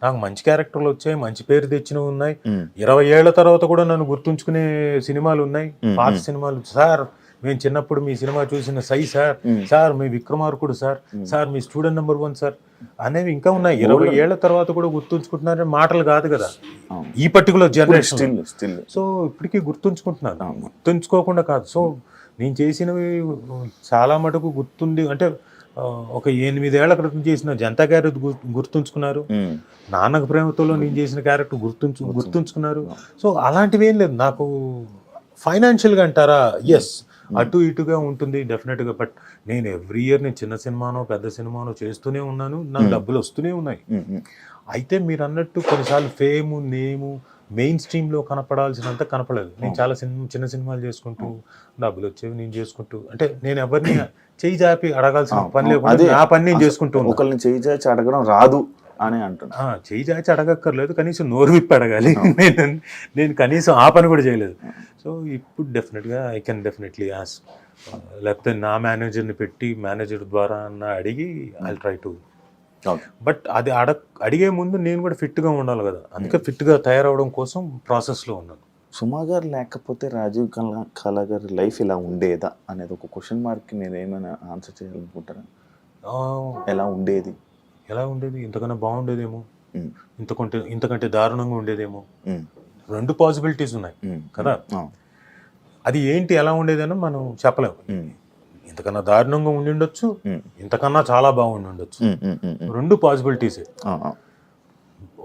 నాకు మంచి క్యారెక్టర్లు వచ్చాయి, మంచి పేరు తెచ్చినవి ఉన్నాయి. 20 ఏళ్ల తర్వాత కూడా నన్ను గుర్తుంచుకునే సినిమాలు ఉన్నాయి, పాత సినిమాలు. సార్ మేము చిన్నప్పుడు మీ సినిమా చూసిన సై సార్, సార్ మీ విక్రమార్కుడు సార్, సార్ మీ స్టూడెంట్ నెంబర్ 1 సార్ అనేవి ఇంకా ఉన్నాయి. 20 ఏళ్ల తర్వాత కూడా గుర్తుంచుకుంటున్నారని మాటలు కాదు కదా ఈ పర్టికులర్ జనరేషన్. సో ఇప్పటికీ గుర్తుంచుకుంటున్నాను, గుర్తుంచుకోకుండా కాదు. సో నేను చేసినవి చాలా మటుకు గుర్తుండి, అంటే ఒక 8 ఏళ్ల క్రితం చేసిన జనతా క్యారెక్టర్ గుర్తుంచుకున్నారు, నాన్నకు ప్రేమతోలో నేను చేసిన క్యారెక్టర్ గుర్తుంచుకున్నారు. సో అలాంటివి ఏం లేదు నాకు. ఫైనాన్షియల్గా అంటారా, ఎస్ అటు ఇటుగా ఉంటుంది డెఫినెట్గా. బట్ నేను ఎవ్రీ ఇయర్ నేను చిన్న సినిమానో పెద్ద సినిమానో చేస్తూనే ఉన్నాను, నాకు డబ్బులు వస్తూనే ఉన్నాయి. అయితే మీరు అన్నట్టు కొన్నిసార్లు ఫేమ్, నేము మెయిన్ స్ట్రీమ్లో కనపడాల్సినంత కనపడలేదు. నేను చాలా చిన్న సినిమాలు చేసుకుంటూ డబ్బులు వచ్చేవి నేను చేసుకుంటూ, అంటే నేను ఎవరిని చేయి చాపి అడగాల్సిన పని లేకుండా నా పని నేను చేసుకుంటూ. ఒకరిని చేయి చాచి అడగడం రాదు అని అంటున్నా. చేయి చాచి అడగక్కర్లేదు, కనీసం నోరు విప్పి అడగాలి. నేను కనీసం ఆ పని కూడా చేయలేదు. సో ఇప్పుడు డెఫినెట్గా ఐ కెన్ డెఫినెట్లీ ఆస్క్, లేకపోతే నా మేనేజర్ని పెట్టి మేనేజర్ ద్వారా అడిగి ఐ ట్రై టు. బట్ అది అడిగే ముందు నేను కూడా ఫిట్గా ఉండాలి కదా, అందుకే ఫిట్గా తయారవడం కోసం ప్రాసెస్లో ఉన్నాను. సుమా గారు లేకపోతే రాజీవ్ కళ గారి లైఫ్ ఇలా ఉండేదా అనేది ఒక క్వశ్చన్ మార్క్ మీరు ఏమైనా ఆన్సర్ చేయాలనుకుంటారా? ఎలా ఉండేది? ఇంతకన్నా బాగుండేదేమో, ఇంతకంటే దారుణంగా ఉండేదేమో. 2 పాసిబిలిటీస్ ఉన్నాయి కదా. అది ఏంటి, ఎలా ఉండేదని మనం చెప్పలేము. ఇంతకన్నా దారుణంగా ఉండి ఉండొచ్చు, ఇంతకన్నా చాలా బాగుండి ఉండొచ్చు. 2 పాసిబిలిటీసే.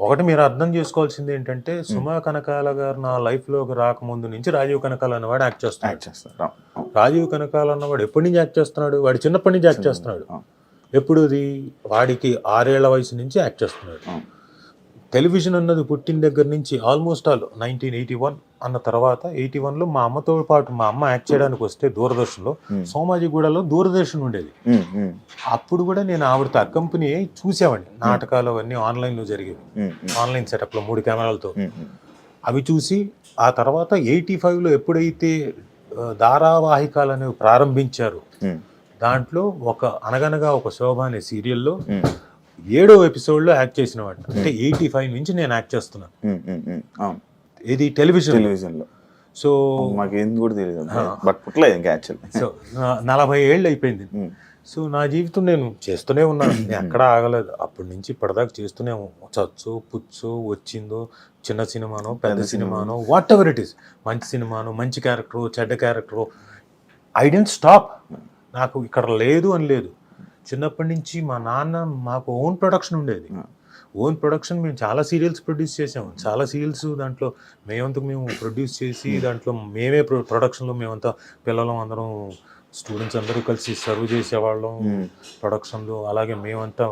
ఒకటి మీరు అర్థం చేసుకోవాల్సింది ఏంటంటే, సుమా కనకాల గారు నా లైఫ్లోకి రాకముందు నుంచి రాజీవ్ కనకాల అన్నవాడు యాక్ట్ చేస్తున్నాడు. రాజీవ్ కనకాల అన్నవాడు ఎప్పటి నుంచి యాక్ట్ చేస్తున్నాడు? వాడు చిన్నప్పటి నుంచి యాక్ట్ చేస్తున్నాడు. ఎప్పుడు వాడికి 6 ఏళ్ల వయసు నుంచి యాక్ట్ చేస్తున్నాడు. టెలివిజన్ అన్నది పుట్టిన దగ్గర నుంచి ఆల్మోస్ట్ ఆల్ 1981 అన్న తర్వాత 81లో మా అమ్మతో పాటు మా అమ్మ యాక్ట్ చేయడానికి వస్తే దూరదర్శన్లో, సోమాజిగూడలో దూరదర్శన్ ఉండేది. అప్పుడు కూడా నేను ఆవిడతో అకంపెనీ చూసేవాడిని. నాటకాలు అవన్నీ ఆన్లైన్లో జరిగేవి, ఆన్లైన్ సెటప్లో 3 కెమెరాలతో. అవి చూసి ఆ తర్వాత 85లో ఎప్పుడైతే ధారావాహికాలు అనేవి ప్రారంభించారు, దాంట్లో అనగనగా ఒక శోభ అనే సీరియల్లో 7వ ఎపిసోడ్లో యాక్ట్ చేసిన వాడు. అంటే 85 నుంచి నేను యాక్ట్ చేస్తున్నాను. ఇది టెలివిజన్లో. సో మాకేం కూడా తెలియదు, బట్ పుట్టలేదు ఇంకా యాక్చువల్లీ. సో 40 ఏళ్ళు అయిపోయింది. సో నా జీవితం నేను చేస్తూనే ఉన్నాను, నేను ఎక్కడా ఆగలేదు. అప్పటి నుంచి ఇప్పటిదాకా చేస్తూనే, చచ్చు పుచ్చు వచ్చిందో, చిన్న సినిమానో పెద్ద సినిమానో, వాట్ ఎవర్ ఇట్ ఈస్, మంచి సినిమానో మంచి క్యారెక్టరు చెడ్డ క్యారెక్టరు, ఐ డోంట్ స్టాప్. నాకు ఇక్కడ లేదు అని లేదు. చిన్నప్పటి నుంచి మా నాన్న మాకు ఓన్ ప్రొడక్షన్ ఉండేది. ఓన్ ప్రొడక్షన్ మేము చాలా సీరియల్స్ ప్రొడ్యూస్ చేసాము. చాలా సీరియల్స్ దాంట్లో మేము ప్రొడ్యూస్ చేసి దాంట్లో మేమే ప్రొడక్షన్లో మేమంతా పిల్లలం అందరం స్టూడెంట్స్ అందరూ కలిసి సర్వ్ చేసేవాళ్ళం ప్రొడక్షన్లో. అలాగే మేమంతా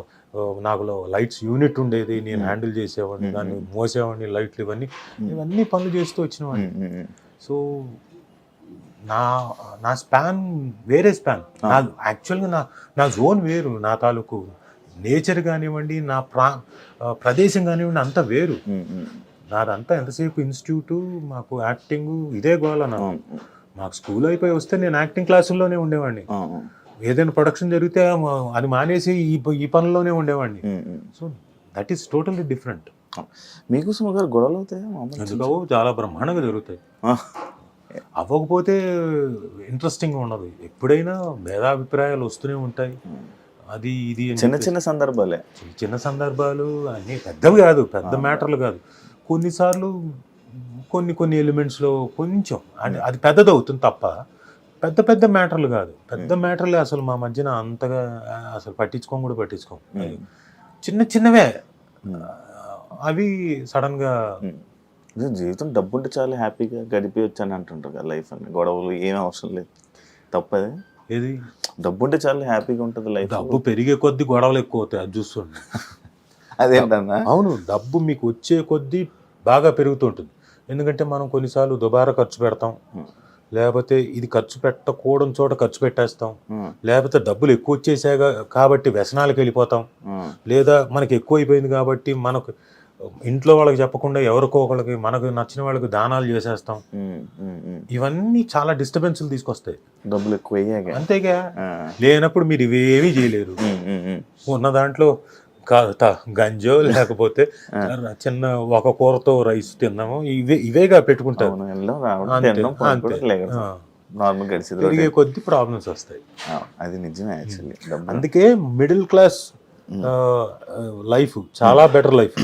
నాకు లైట్స్ యూనిట్ ఉండేది, నేను హ్యాండిల్ చేసేవాడిని, దాన్ని మోసేవాడిని, లైట్లు ఇవన్నీ పనులు చేస్తూ వచ్చినవాడిని. సో నా స్పాన్ వేరే స్పాన్. యాక్చువల్గా నా జోన్ వేరు, నా తాలూకు నేచర్ కానివ్వండి, నా ప్రదేశం కానివ్వండి అంతా వేరు. నాదంతా ఎంతసేపు ఇన్స్టిట్యూటు, మాకు యాక్టింగ్ ఇదే గోల. నాకు స్కూల్ అయిపోయి వస్తే నేను యాక్టింగ్ క్లాసుల్లోనే ఉండేవాడిని. ఏదైనా ప్రొడక్షన్ జరిగితే అది మానేసి ఈ పనుల్లోనే ఉండేవాడిని. So that is totally different. మీకు సుమ గారు గొడవలు అవుతాయి? చాలా బ్రహ్మాండంగా జరుగుతాయి. అవ్వకపోతే ఇంట్రెస్టింగ్గా ఉండదు. ఎప్పుడైనా భేదాభిప్రాయాలు వస్తూనే ఉంటాయి. అది ఇది చిన్న సందర్భాలే, చిన్న సందర్భాలు అన్నీ పెద్దవి కాదు, పెద్ద మ్యాటర్లు కాదు. కొన్నిసార్లు కొన్ని ఎలిమెంట్స్లో కొంచెం అది పెద్దది అవుతుంది తప్ప పెద్ద మ్యాటర్లు కాదు. పెద్ద మ్యాటర్లే అసలు మా మధ్యన అంతగా అసలు పట్టించుకోం. చిన్నవే అవి సడన్గా. జీవితం డబ్బు ఉంటే చాలా హ్యాపీగా గడిపేయచ్చు అని అంటుంటారు కదా, లైఫ్ అని గొడవలు ఏమీ అవసరం లేదు. తప్పదే. ఏది డబ్బు ఉంటే చాలా హ్యాపీగా ఉంటుంది లైఫ్. డబ్బు పెరిగే కొద్దీ గొడవలు ఎక్కువ అవుతాయి, అది చూస్తుండే. అదేంటన్నా? అవును, డబ్బు మీకు వచ్చే కొద్దీ బాగా పెరుగుతుంటుంది. ఎందుకంటే మనం కొన్నిసార్లు దుబారా ఖర్చు పెడతాం, లేకపోతే ఇది ఖర్చు పెట్టకూడని చోట ఖర్చు పెట్టేస్తాం, లేకపోతే డబ్బులు ఎక్కువ వచ్చేసాక కాబట్టి వ్యసనాలకు వెళ్ళిపోతాం, లేదా మనకి ఎక్కువ అయిపోయింది కాబట్టి మనకు ఇంట్లో వాళ్ళకి చెప్పకుండా ఎవరికో ఒకళ్ళకి మనకు నచ్చిన వాళ్ళకి దానాలు చేసేస్తాం. ఇవన్నీ చాలా డిస్టర్బెన్స్లు తీసుకొస్తాయి. డబ్బులు ఎక్కువ అయ్యాక అంతేగా, లేనప్పుడు మీరు ఇవేమీ చేయలేరు. ఉన్న దాంట్లో గంజో లేకపోతే చిన్న ఒక కూరతో రైస్ తిన్నాము, ఇవేగా పెట్టుకుంటారు. పెరిగే కొద్ది ప్రాబ్లమ్స్ వస్తాయి. అది నిజమే యాక్చువల్లీ. అందుకే మిడిల్ క్లాస్ లైఫ్ చాలా బెటర్ లైఫ్.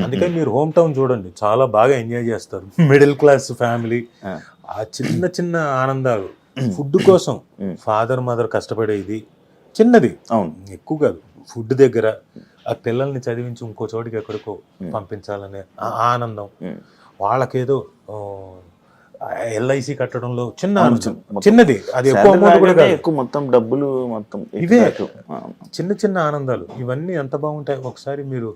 అందుకే మీరు హోమ్ టౌన్ చూడండి, చాలా బాగా ఎంజాయ్ చేస్తారు. మిడిల్ క్లాస్ ఫ్యామిలీ, ఆ చిన్న చిన్న ఆనందాలు, ఫుడ్ కోసం ఫాదర్ మదర్ కష్టపడేది చిన్నది, అవును ఎక్కువ కాదు. ఫుడ్ దగ్గర ఆ పిల్లల్ని చదివించి ఇంకో చోటికి ఎక్కడికో పంపించాలనే ఆనందం, వాళ్ళకేదో ఎల్ఐసి కట్టడంలో చిన్నది, అది ఎక్కువ అమౌంట్ కూడా కాదు, ఎక్కువ మొత్తం డబ్బులు మొత్తం ఇవే చిన్న చిన్న ఆనందాలు. ఇవన్నీ ఎంత బాగుంటాయి ఒకసారి మీరు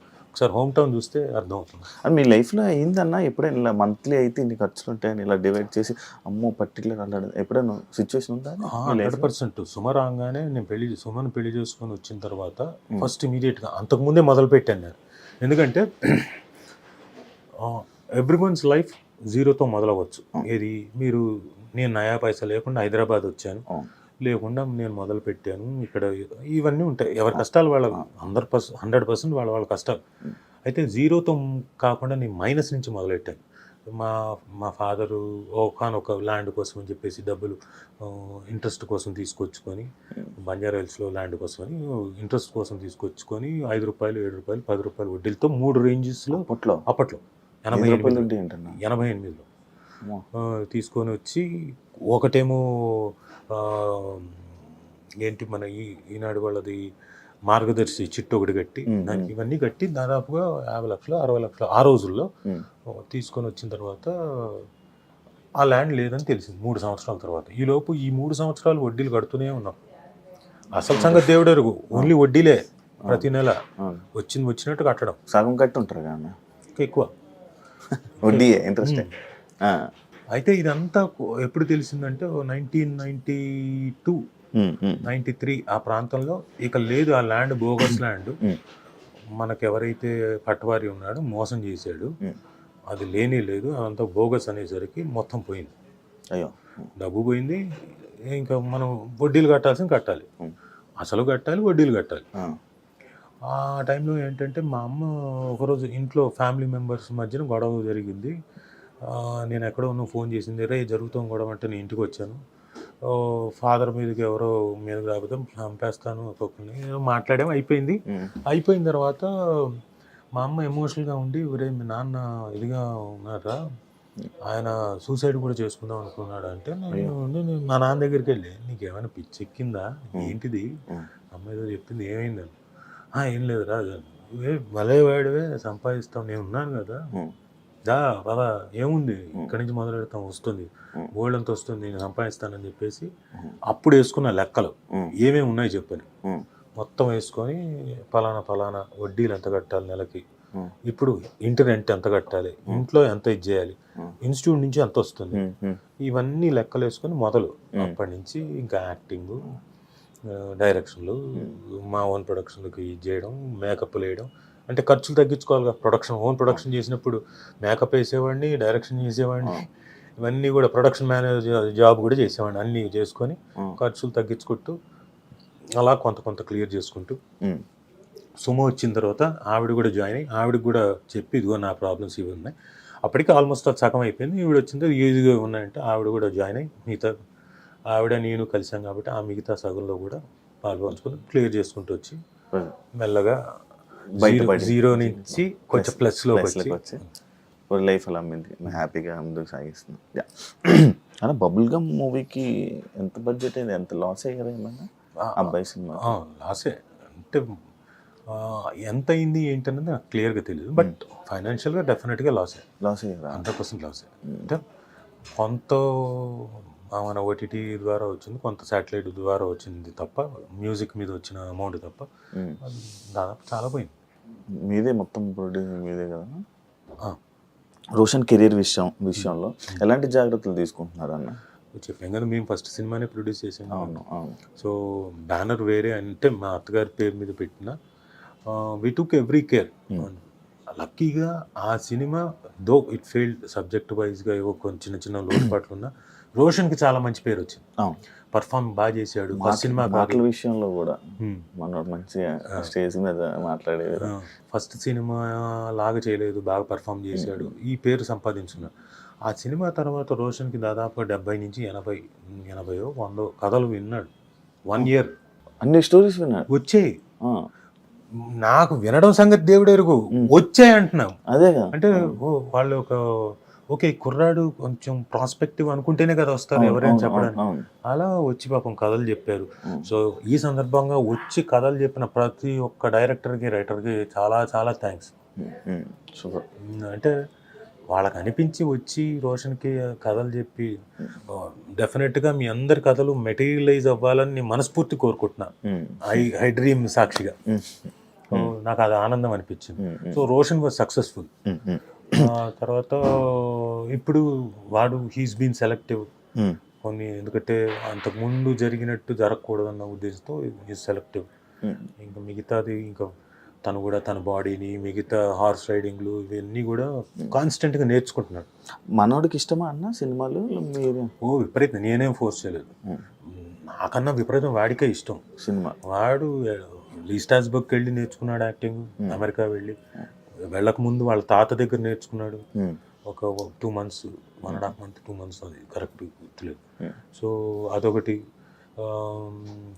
హోమ్ టౌన్ చూస్తే అర్థమవుతుంది. అది మీ లైఫ్లో అయిందన్నా ఎప్పుడైనా ఇలా మంత్లీ అయితే ఇన్ని ఖర్చులు ఉంటాయని ఇలా డివైడ్ చేసి అమ్మో పర్టికులర్ అలా ఎప్పుడైనా సిచ్యువేషన్ ఉందా? 100%. సుమ రాగానే నేను సుమను పెళ్లి చేసుకొని వచ్చిన తర్వాత ఫస్ట్ ఇమీడియట్గా అంతకుముందే మొదలు పెట్టాను నేను. ఎందుకంటే ఎవ్రీవన్స్ లైఫ్ జీరోతో మొదలవచ్చు. ఏది నేను నయా పైసా లేకుండా హైదరాబాద్ వచ్చాను, లేకుండా నేను మొదలు పెట్టాను ఇక్కడ. ఇవన్నీ ఉంటాయి, ఎవరి కష్టాలు వాళ్ళ 100% వాళ్ళ కష్టాలు. అయితే జీరోతో కాకుండా నేను మైనస్ నుంచి మొదలెట్టాను. మా ఫాదరు ఒకనొక ల్యాండ్ కోసం అని చెప్పేసి డబ్బులు ఇంట్రెస్ట్ కోసం తీసుకొచ్చుకొని, బంజారా హిల్స్లో ల్యాండ్ కోసం అని ఇంట్రెస్ట్ కోసం తీసుకొచ్చుకొని 5 రూపాయలు 7 రూపాయలు 10 రూపాయలు వడ్డీలతో 3 రేంజెస్లో అప్పట్లో 88లో తీసుకొని వచ్చి, ఒకటేమో ఏంటి మన ఈనాడు వాళ్ళది మార్గదర్శి చిట్టు ఒకటి కట్టి, దానికి ఇవన్నీ కట్టి దాదాపుగా 50 లక్షలు 60 లక్షలు ఆ రోజుల్లో తీసుకొని వచ్చిన తర్వాత ఆ ల్యాండ్ లేదని తెలిసింది 3 సంవత్సరాల తర్వాత. ఈలోపు ఈ 3 సంవత్సరాలు వడ్డీలు కడుతూనే ఉన్నాం. అసలు సంగతి దేవుడు ఎరుగు, ఓన్లీ వడ్డీలే ప్రతి నెల వచ్చినట్టు కట్టడం. సగం కట్టి ఉంటారు కానీ ఎక్కువ వడ్డీ ఇంట్రెస్ట్. అయితే ఇదంతా ఎప్పుడు తెలిసిందంటే 1992 93 ఆ ప్రాంతంలో. ఇక లేదు ఆ ల్యాండ్ బోగస్ ల్యాండ్, మనకెవరైతే పట్టవారి ఉన్నాడో మోసం చేశాడు, అది లేనే లేదు, అదంతా బోగస్ అనేసరికి మొత్తం పోయింది. అయ్యో, డబ్బు పోయింది. ఇంకా మనం వడ్డీలు కట్టాలి, అసలు కట్టాలి, వడ్డీలు కట్టాలి. ఆ టైంలో ఏంటంటే మా అమ్మ ఒకరోజు ఇంట్లో ఫ్యామిలీ మెంబర్స్ మధ్యన గొడవ జరిగింది. నేను ఎక్కడో ఉన్న ఫోన్ చేసింది, రే జరుగుతాం గొడవ అంటే నేను ఇంటికి వచ్చాను, ఫాదర్ మీదకి ఎవరో మీద రాకపోతే చంపేస్తాను ఒక్కొక్కరిని మాట్లాడాము. అయిపోయిన తర్వాత మా అమ్మ ఎమోషనల్గా ఉండి, ఒరే మీ నాన్న ఇదిగా ఉన్నారా, ఆయన సూసైడ్ కూడా చేసుకుందాం అనుకున్నాడు అంటే, నేను మా నాన్న దగ్గరికి వెళ్ళి, నీకేమైనా పిచ్చెక్కిందా ఏంటిది, అమ్మ ఏదో చెప్పింది, ఏమైందని. ఏం లేదురా, భలే వాడివే సంపాదిస్తాం, నేను ఉన్నాను కదా, పదా ఏముంది ఇక్కడి నుంచి మొదలు పెడతాం, వస్తుంది గోల్డ్ అంత వస్తుంది, నేను సంపాదిస్తానని చెప్పేసి అప్పుడు వేసుకున్న లెక్కలు ఏమేమి ఉన్నాయి చెప్పని మొత్తం వేసుకొని, ఫలానా వడ్డీలు ఎంత కట్టాలి నెలకి, ఇప్పుడు ఇంటి రెంట్ ఎంత కట్టాలి, ఇంట్లో ఎంత ఇది చేయాలి, ఇన్స్టిట్యూట్ నుంచి ఎంత వస్తుంది, ఇవన్నీ లెక్కలు వేసుకొని మొదలు. అప్పటి నుంచి ఇంకా యాక్టింగ్, డైరెక్షన్లు, మా ఓన్ ప్రొడక్షన్లకి ఇది చేయడం, మేకప్లు వేయడం. అంటే ఖర్చులు తగ్గించుకోవాలిగా. ఓన్ ప్రొడక్షన్ చేసినప్పుడు మేకప్ వేసేవాడిని, డైరెక్షన్ చేసేవాడిని, ఇవన్నీ కూడా ప్రొడక్షన్ మేనేజర్ జాబ్ కూడా చేసేవాడిని. అన్నీ చేసుకొని ఖర్చులు తగ్గించుకుంటూ అలా కొంత క్లియర్ చేసుకుంటూ, సుమో వచ్చిన తర్వాత ఆవిడ కూడా జాయిన్ అయ్యి, ఆవిడకి కూడా చెప్పి ఇదిగో నా ప్రాబ్లమ్స్ ఇవి ఉన్నాయి. అప్పటికి ఆల్మోస్ట్ అది సగం అయిపోయింది. ఈవిడ వచ్చింది ఈజీగా ఉన్నాయంటే ఆవిడ కూడా జాయిన్ అయ్యి, మిగతా ఆవిడ నేను కలిసాం కాబట్టి ఆ మిగతా సగంలో కూడా పాల్పంచుకొని క్లియర్ చేసుకుంటూ వచ్చి మెల్లగా జీరో నుంచి కొంచెం ప్లస్లోకి వచ్చి లైఫ్ అలా హ్యాపీగా ముందుకు సాగిస్తుంది. అలా బబుల్ గమ్ మూవీకి ఎంత బడ్జెట్ అయింది, ఎంత లాస్ అయ్యారు ఏమన్నా అబ్బాయి సినిమా? లాసే అంటే ఎంత అయింది ఏంటన్నది నాకు క్లియర్గా తెలియదు, బట్ ఫైనాన్షియల్గా డెఫినెట్గా లాస్ అయ్యారు, 100% లాస్. అంటే కొంత మన ఓటీటీ ద్వారా వచ్చింది, కొంత శాటిలైట్ ద్వారా వచ్చింది తప్ప, మ్యూజిక్ మీద వచ్చిన అమౌంట్ తప్ప దాదాపు చాలా పోయింది. మీదే మొత్తం ప్రొడ్యూసింగ్ మీదే కదా. రోషన్ కెరీర్ విషయంలో ఎలాంటి జాగ్రత్తలు తీసుకుంటున్నారు అన్న? చెప్పాం కదా, మేము ఫస్ట్ సినిమానే ప్రొడ్యూస్ చేసాము. అవును అవును. సో బ్యానర్ వేరే అంటే మా అత్తగారి పేరు మీద పెట్టిన వి టుక్ ఎవ్రీ కేర్. లక్కీగా ఆ cinema though it failed subject వైజ్గా ఏవో కొన్ని చిన్న చిన్న లోటుపాట్లు ఉన్నా రోషన్కి చాలా మంచి పేరు వచ్చింది. అవును. పర్ఫామ్ బాగా చేశాడు. ఫస్ట్ సినిమా మాటల విషయంలో కూడా మనోడు మంచిగా స్టేజ్ మీద మాట్లాడేది. ఫస్ట్ సినిమా లాగా చేయలేదు, బాగా పర్ఫామ్ చేశాడు, ఈ పేరు సంపాదించున్నాడు. ఆ సినిమా తర్వాత రోషన్కి దాదాపు 70 నుంచి 80 100 కథలు విన్నాడు. 1 year అన్ని స్టోరీస్ విన్నాడు. వచ్చాయి. నాకు వినడం సంగతి దేవుడు ఎరుగు, వచ్చాయి అంటున్నాం. అదే కదా, అంటే వాళ్ళు ఒక ఓకే కుర్రాడు కొంచెం ప్రాస్పెక్టివ్ అనుకుంటేనే కదా వస్తారు ఎవరైనా చెప్పడానికి. అలా వచ్చి పాపం కథలు చెప్పారు. సో ఈ సందర్భంగా వచ్చి కథలు చెప్పిన ప్రతి ఒక్క డైరెక్టర్కి రైటర్కి చాలా చాలా థ్యాంక్స్. అంటే వాళ్ళకి అనిపించి వచ్చి రోషన్కి కథలు చెప్పి డెఫినెట్గా మీ అందరి కథలు మెటీరియలైజ్ అవ్వాలని నేను మనస్ఫూర్తి కోరుకుంటున్నా. ఐ డ్రీమ్ సాక్షిగా నాకు అది ఆనందం అనిపించింది. So Roshan was successful. తర్వాత ఇప్పుడు వాడు హీస్ బీన్ సెలెక్టివ్ కొన్ని, ఎందుకంటే అంతకుముందు జరిగినట్టు జరగకూడదన్న ఉద్దేశంతో హీస్ సెలెక్టివ్. ఇంకా మిగతాది ఇంకా తను కూడా తన బాడీని మిగతా హార్స్ రైడింగ్లు ఇవన్నీ కూడా కాన్స్టెంట్గా నేర్చుకుంటున్నాడు. మనోడికి ఇష్టమా అన్న సినిమాలు? మీరు విపరీతం, నేనేం ఫోర్స్ చేయలేదు. నాకన్నా విపరీతం వాడికే ఇష్టం సినిమా. వాడు లీస్టాస్బర్గ్కి వెళ్ళి నేర్చుకున్నాడు యాక్టింగ్, అమెరికా వెళ్ళక ముందు వాళ్ళ తాత దగ్గర నేర్చుకున్నాడు ఒక 2 months 1.5 month 2 months, అది కరెక్ట్ గుర్తులేదు. సో అదొకటి.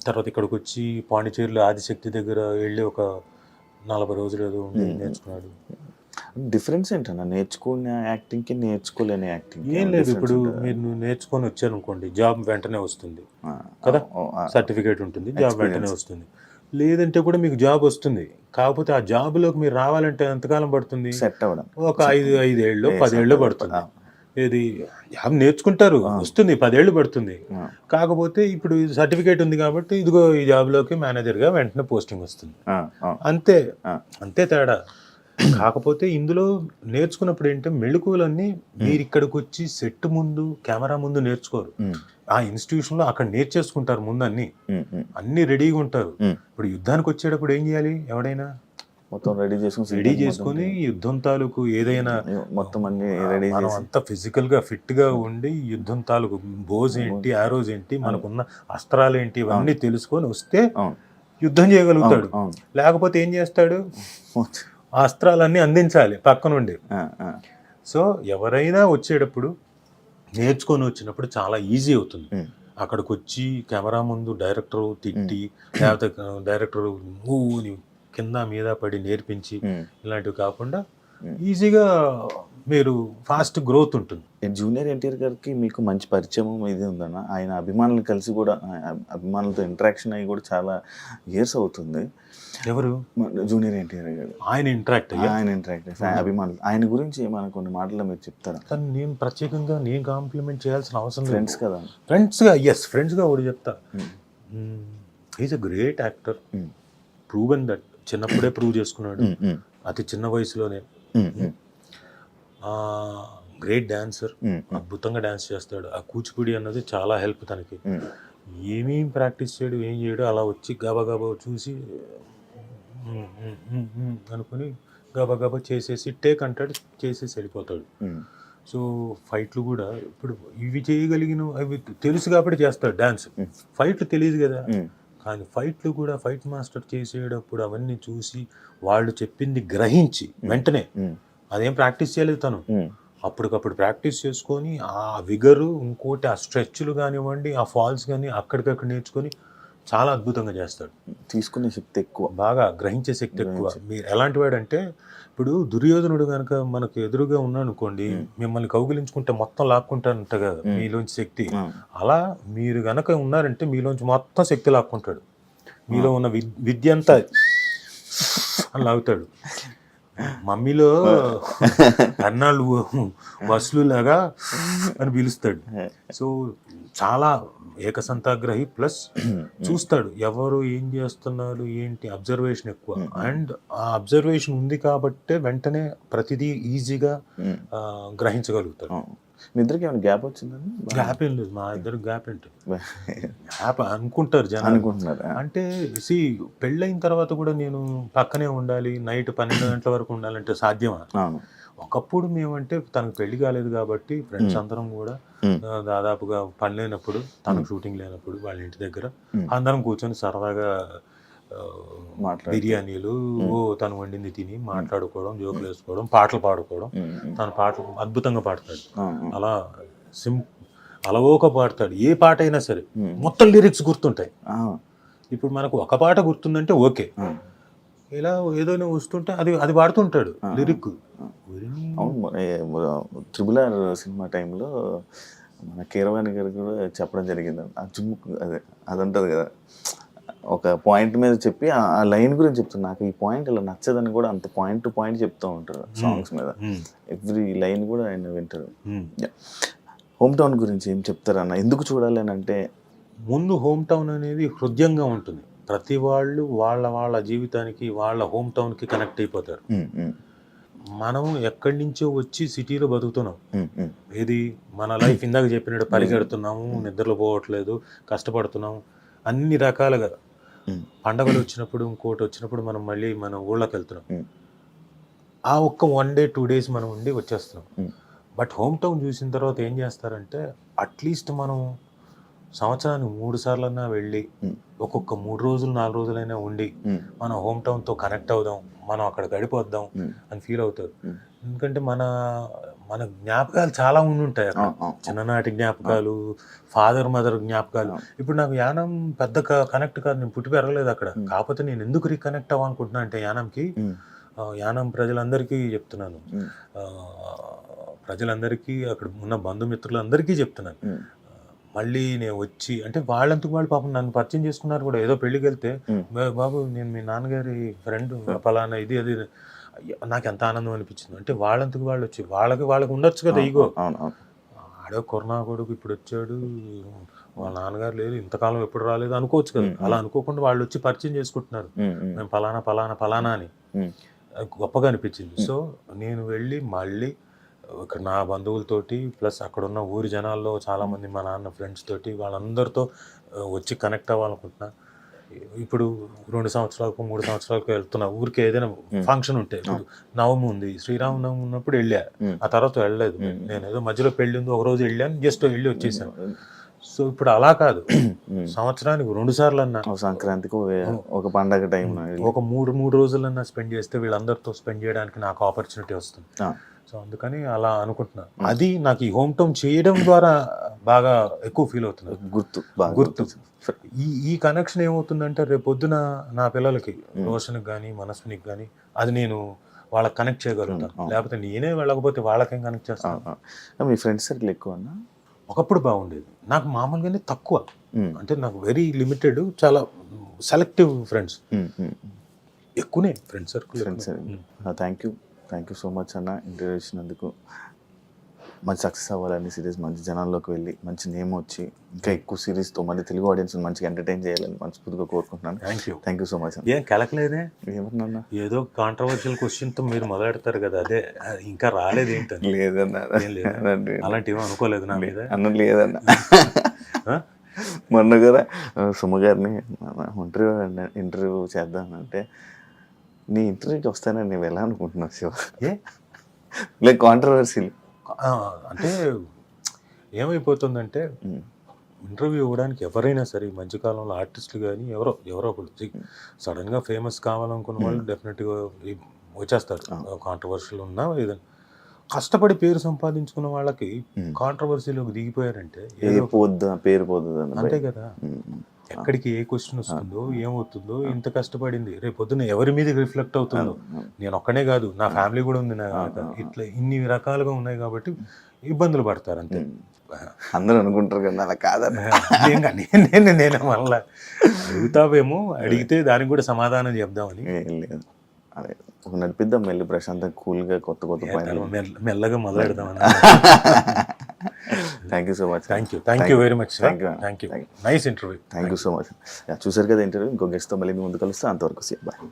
తర్వాత ఇక్కడికి వచ్చి పాండిచేరిలో ఆదిశక్తి దగ్గర వెళ్ళి ఒక 40 రోజులు ఏదో నేర్చుకున్నాడు. డిఫరెన్స్ ఏంటన్నా నేర్చుకునే యాక్టింగ్కి నేర్చుకోలేని యాక్టింగ్? ఏం లేదు, ఇప్పుడు మీరు నేర్చుకొని వచ్చారనుకోండి జాబ్ వెంటనే వస్తుంది కదా, సర్టిఫికేట్ ఉంటుంది, జాబ్ వెంటనే వస్తుంది. లేదంటే కూడా మీకు జాబ్ వస్తుంది, కాకపోతే ఆ జాబ్లోకి మీరు రావాలంటే ఎంతకాలం పడుతుంది? సెట్ అవ్వడం ఒక 5 ఏళ్ళు 10 ఏళ్ళు పడుతుంది. ఏది జాబ్ నేర్చుకుంటారు, వస్తుంది, 10 ఏళ్ళు పడుతుంది. కాకపోతే ఇప్పుడు సర్టిఫికేట్ ఉంది కాబట్టి ఇదిగో ఈ జాబ్లోకి మేనేజర్గా వెంటనే పోస్టింగ్ వస్తుంది. అంతే అంతే తేడా. కాకపోతే ఇందులో నేర్చుకున్నప్పుడు ఏంటంటే మెళుకువలన్నీ మీరు ఇక్కడికి వచ్చి సెట్ ముందు కెమెరా ముందు నేర్చుకోరు. ఆ ఇన్స్టిట్యూషన్లో అక్కడ నేర్చేసుకుంటారు ముందు, అన్ని రెడీగా ఉంటారు. ఇప్పుడు యుద్ధానికి వచ్చేటప్పుడు ఏం చేయాలి? ఎవడైనా మొత్తం రెడీ చేసుకుని యుద్ధం తాలూకు ఏదైనా మొత్తం అన్ని రెడీ మనం అంతా ఫిజికల్ గా ఫిట్ గా ఉండి యుద్ధం తాలూకు బోజ్ ఏంటి, ఆరోజ్ ఏంటి, మనకున్న అస్త్రాలు ఏంటి, ఇవన్నీ తెలుసుకొని వస్తే యుద్ధం చేయగలుగుతాడు. లేకపోతే ఏం చేస్తాడు? ఆ అస్త్రాలన్నీ అందించాలి పక్క నుండి. సో ఎవరైనా వచ్చేటప్పుడు నేర్చుకొని వచ్చినప్పుడు చాలా ఈజీ అవుతుంది. అక్కడికి వచ్చి కెమెరా ముందు డైరెక్టర్ తిట్టి లేకపోతే డైరెక్టర్ కింద మీద పడి నేర్పించి ఇలాంటివి కాకుండా ఈజీగా మీరు ఫాస్ట్ గ్రోత్ ఉంటుంది. జూనియర్ ఎన్టీఆర్ గారికి మీకు మంచి పరిచయం ఇది ఉందన్న. ఆయన అభిమానులు కలిసి కూడా అభిమానులతో ఇంటరాక్షన్ అయ్యి కూడా చాలా ఇయర్స్ అవుతుంది. ఎవరు? జూనియర్ ఎన్టీఆర్ గారు. ఆయన ఇంటరాక్ట్ అభిమానులు ఆయన గురించి ఏమైనా కొన్ని మాటలు మీరు చెప్తారా? కానీ నేను ప్రత్యేకంగా నేను కాంప్లిమెంట్ చేయాల్సిన అవసరం లేదు. ఫ్రెండ్స్ కదా, ఫ్రెండ్స్గా ఒకటి చెప్తా. Is a great actor, proven that. చిన్నప్పుడే ప్రూవ్ చేసుకున్నాడు, అతి చిన్న వయసులోనే. గ్రేట్ డాన్సర్, అద్భుతంగా డాన్స్ చేస్తాడు. ఆ కూచిపూడి అన్నది చాలా హెల్ప్ తనకి. ఏమీ ప్రాక్టీస్ చేయడు, ఏం చేయడు, అలా వచ్చి గబగబా చూసి అనుకుని గబగబా చేసేసి టేక్ అంటాడు, చేసేసి వెళ్ళిపోతాడు. సో ఫైట్లు కూడా ఇప్పుడు ఇవి చేయగలిగిన అవి తెలుసు కాబట్టి చేస్తాడు. డాన్స్ ఫైట్లు తెలియదు కదా, కానీ ఫైట్లు కూడా ఫైట్ మాస్టర్ చేసేటప్పుడు అవన్నీ చూసి వాళ్ళు చెప్పింది గ్రహించి వెంటనే, అదేం ప్రాక్టీస్ చేయలేదు తను, అప్పటికప్పుడు ప్రాక్టీస్ చేసుకొని ఆ విగరు, ఇంకోటి ఆ స్ట్రెచ్లు కానివ్వండి, ఆ ఫాల్స్ కానీ అక్కడికక్కడ నేర్చుకొని చాలా అద్భుతంగా చేస్తాడు. తీసుకునే శక్తి ఎక్కువ, బాగా గ్రహించే శక్తి ఎక్కువ. మీరు ఎలాంటి వాడు అంటే, ఇప్పుడు దుర్యోధనుడు కనుక మనకు ఎదురుగా ఉన్నాడు అనుకోండి, మిమ్మల్ని కౌగిలించుకుంటే మొత్తం లాక్కుంటాడంట కదా మీలోంచి శక్తి. అలా మీరు గనక ఉన్నారంటే మీలోంచి మొత్తం శక్తి లాక్కుంటాడు. మీలో ఉన్న విద్య అంతా అని లాగుతాడు. మమ్మీలో కన్నాళ్ళు వసులులాగా అని పిలుస్తాడు. సో చాలా ఏకసంతాగ్రహి, ప్లస్ చూస్తాడు ఎవరు ఏం చేస్తున్నారు ఏంటి, అబ్జర్వేషన్ ఎక్కువ. అండ్ ఆ అబ్జర్వేషన్ ఉంది కాబట్టే వెంటనే ప్రతిదీ ఈజీగా గ్రహించగలుగుతాడు. మీ ఇద్దరికి ఏమైనా గ్యాప్ వచ్చిందండి? గ్యాప్ ఏం లేదు, మా ఇద్దరు గ్యాప్ ఏంటి, గ్యాప్ అనుకుంటారు జనాలు. అనుకుంటున్నారా? అంటే పెళ్ళైన తర్వాత కూడా నేను పక్కనే ఉండాలి, నైట్ 12 గంటల వరకు ఉండాలంటే సాధ్యమా? అవును. ఒకప్పుడు మేమంటే తనకు పెళ్లి కాలేదు కాబట్టి ఫ్రెండ్స్ అందరం కూడా దాదాపుగా పని లేనప్పుడు, తనకు షూటింగ్ లేనప్పుడు వాళ్ళ ఇంటి దగ్గర అందరం కూర్చొని సరదాగా బిర్యానీలు తను వండింది తిని మాట్లాడుకోవడం, జోకులు వేసుకోవడం, పాటలు పాడుకోవడం. తన పాటలు అద్భుతంగా పాడతాడు, అలా అలవోక పాడతాడు. ఏ పాట అయినా సరే మొత్తం లిరిక్స్ గుర్తుంటాయి. ఇప్పుడు మనకు ఒక పాట గుర్తుందంటే ఓకే, ఇలా ఏదైనా వస్తుంటే అది పాడుతుంటాడు లిరిక్. ట్రిపుల్ ఆర్ సినిమా టైంలో మన కీరవాణి గారు కూడా చెప్పడం జరిగింది. ఆ జుమ్ముకు అది ఉంటుంది కదా, ఒక పాయింట్ మీద చెప్పి ఆ లైన్ గురించి చెప్తాను. నాకు ఈ పాయింట్ ఇలా నచ్చదని కూడా అంత పాయింట్ టు పాయింట్ చెప్తూ ఉంటారు సాంగ్స్ మీద. ఎవ్రీ లైన్ కూడా ఆయన వింటారు. హోమ్ టౌన్ గురించి ఏం చెప్తారన్న? ఎందుకు చూడాలి అని అంటే, ముందు హోమ్ టౌన్ అనేది హృదయంగా ఉంటుంది. ప్రతి వాళ్ళు వాళ్ళ జీవితానికి, వాళ్ళ హోమ్ టౌన్కి కనెక్ట్ అయిపోతారు. మనం ఎక్కడి నుంచో వచ్చి సిటీలో బతుకుతున్నాం. ఏది మన లైఫ్ ఇందాక చెప్పినట్టు పరిగెడుతున్నాము, నిద్రలు పోవట్లేదు, కష్టపడుతున్నాము అన్ని రకాలుగా. పండగలు వచ్చినప్పుడు, ఇంకోటి వచ్చినప్పుడు మనం మళ్ళీ మన ఊళ్ళకి వెళ్తున్నాం. ఆ ఒక్క 1 day 2 days మనం ఉండి వచ్చేస్తున్నాం. బట్ హోమ్ టౌన్ చూసిన తర్వాత ఏం చేస్తారంటే, అట్లీస్ట్ మనం సంవత్సరానికి 3 సార్లన్నా వెళ్ళి ఒక్కొక్క 3 రోజులు 4 రోజులైనా ఉండి మన హోమ్ టౌన్తో కనెక్ట్ అవుదాం, మనం అక్కడ గడిపోద్దాం అని ఫీల్ అవుతారు. ఎందుకంటే మన జ్ఞాపకాలు చాలా ఉంటాయి అక్కడ. చిన్ననాటి జ్ఞాపకాలు, ఫాదర్ మదర్ జ్ఞాపకాలు. ఇప్పుడు నాకు యానం పెద్ద కనెక్ట్ కాదు, నేను పుట్టి పెరగలేదు అక్కడ. కాకపోతే నేను ఎందుకు రీకనెక్ట్ అవ్వాలనుకుంటున్నా అంటే యానంకి, యానం ప్రజలందరికీ చెప్తున్నాను, ప్రజలందరికీ అక్కడ ఉన్న బంధుమిత్రులందరికీ చెప్తున్నాను, మళ్ళీ నేను వచ్చి అంటే వాళ్ళంతకు వాళ్ళు పాపం నన్ను పరిచయం చేసుకున్నారు కూడా. ఏదో పెళ్ళికి వెళ్తే, బాబు నేను మీ నాన్నగారి ఫ్రెండ్ పలానా ఇది అది, నాకు ఎంత ఆనందం అనిపించింది. అంటే వాళ్ళంతకు వాళ్ళు వచ్చి వాళ్ళకి ఉండొచ్చు కదా ఈగో. ఆడో కరోనా కొడుకు ఇప్పుడు వచ్చాడు, వాళ్ళ నాన్నగారు లేదు, ఇంతకాలం ఎప్పుడు రాలేదు అనుకోవచ్చు కదా. అలా అనుకోకుండా వాళ్ళు వచ్చి పరిచయం చేసుకుంటున్నారు, మేము పలానా అని. గొప్పగా అనిపించింది. సో నేను వెళ్ళి మళ్ళీ ఇక్కడ నా బంధువులతోటి ప్లస్ అక్కడ ఉన్న ఊరి జనాల్లో చాలామంది మా నాన్న ఫ్రెండ్స్ తోటి వాళ్ళందరితో వచ్చి కనెక్ట్ అవ్వాలనుకుంటున్నా. ఇప్పుడు 2 సంవత్సరాలకు 3 సంవత్సరాలకు వెళ్తున్నా ఊరికి. ఏదైనా ఫంక్షన్ ఉంటే, నవమి ఉంది, శ్రీరామనవమి ఉన్నప్పుడు వెళ్ళా, ఆ తర్వాత వెళ్ళలేదు. నేను ఏదో మధ్యలో పెళ్ళి ఉంది, ఒక రోజు వెళ్ళాను, జస్ట్ వెళ్ళి వచ్చేసాను. సో ఇప్పుడు అలా కాదు, సంవత్సరానికి 2 సార్లు అన్నా, సంక్రాంతికి ఒక పండగ టైం ఒక 3 రోజులన్నా స్పెండ్ చేస్తే వీళ్ళందరితో స్పెండ్ చేయడానికి నాకు ఆపర్చునిటీ వస్తుంది. సో అందుకని అలా అనుకుంటున్నా. అది నాకు ఈ హోమ్ టౌన్ చేయడం ద్వారా బాగా ఎక్కువ ఫీల్ అవుతుంది. గుర్తు ఈ కనెక్షన్ ఏమవుతుందంటే, రేపు పొద్దున నా పిల్లలకి, రోషన్కి కానీ మనస్వినికి కానీ, అది నేను వాళ్ళకి కనెక్ట్ చేయగలుగుతాను. లేకపోతే నేనే వెళ్ళకపోతే వాళ్ళకేం కనెక్ట్ చేస్తాను. మీ ఫ్రెండ్స్ సర్కిల్ ఎక్కువ అన్నా? ఒకప్పుడు బాగుండేది, నాకు మామూలుగానే తక్కువ. అంటే నాకు వెరీ లిమిటెడ్, చాలా సెలెక్టివ్ ఫ్రెండ్స్. ఎక్కువనే friends circle. Thank you so much అన్న, ఇంటర్వ్యూ ఇచ్చినందుకు. మంచి సక్సెస్ అవ్వాలని సిరీస్, మంచి జనాల్లోకి వెళ్ళి మంచి నేమ్ వచ్చి ఇంకా ఎక్కువ సిరీస్తో మళ్ళీ తెలుగు ఆడియన్స్ మంచిగా ఎంటర్టైన్ చేయాలని మనస్ఫూర్తిగా కోరుకుంటున్నాను. Thank you so much. ఏం కలకలేదే? ఏమన్నా ఏదో కాంట్రవర్షియల్ క్వశ్చన్తో మీరు మొదలెడతారు కదా, అదే ఇంకా రాలేదు ఏంటని? లేదన్నా, అలాంటివి అనుకోలేదు నా మీద. అన్న లేదన్నా, మొన్న కూడా సుమ గారిని ఇంటర్వ్యూ చేద్దామంటే, నీ ఇంటర్వ్యూకి వస్తానని నేను ఎలా అనుకుంటున్నావు శివ? లైక్ కాంట్రవర్సీలు అంటే ఏమైపోతుందంటే, ఇంటర్వ్యూ ఇవ్వడానికి ఎవరైనా సరే ఈ మధ్యకాలంలో ఆర్టిస్టులు కానీ ఎవరో ఒకరు సడన్గా ఫేమస్ కావాలనుకున్న వాళ్ళు డెఫినెట్గా వచ్చేస్తారు. కాంట్రవర్షియల్ ఉన్నా ఏదైనా కష్టపడి పేరు సంపాదించుకున్న వాళ్ళకి కాంట్రవర్సీలోకి దిగిపోయారంటే పేరు పోతుంది అంతే కదా. ఎక్కడికి ఏ క్వశ్చన్ వస్తుందో, ఏమవుతుందో, ఇంత కష్టపడింది రేపు పొద్దున్న ఎవరి మీద రిఫ్లెక్ట్ అవుతుందో. నేను ఒక్కనే కాదు, నా ఫ్యామిలీ కూడా ఉంది, ఇట్లా ఇన్ని రకాలుగా ఉన్నాయి కాబట్టి ఇబ్బందులు పడతారు అంతే. అందరూ అనుకుంటారు కదా అలా కాదని. నేను మళ్ళీ అడుగుతావేమో, అడిగితే దానికి కూడా సమాధానం చెప్దామని. లేదు, అదే నడిపిద్దాం మెల్లి ప్రశాంతంగా కూల్గా కొత్త మెల్లగా మొదలెడదామని. Thank you so much. Thank you very much. Thank you. Nice interview. Thank you so much. చూసారు కదా ఇంటర్వ్యూ. ఇంకో గెస్ట్తో మళ్ళీ మీ ముందు కలుస్తే, అంతవరకు బాయ్.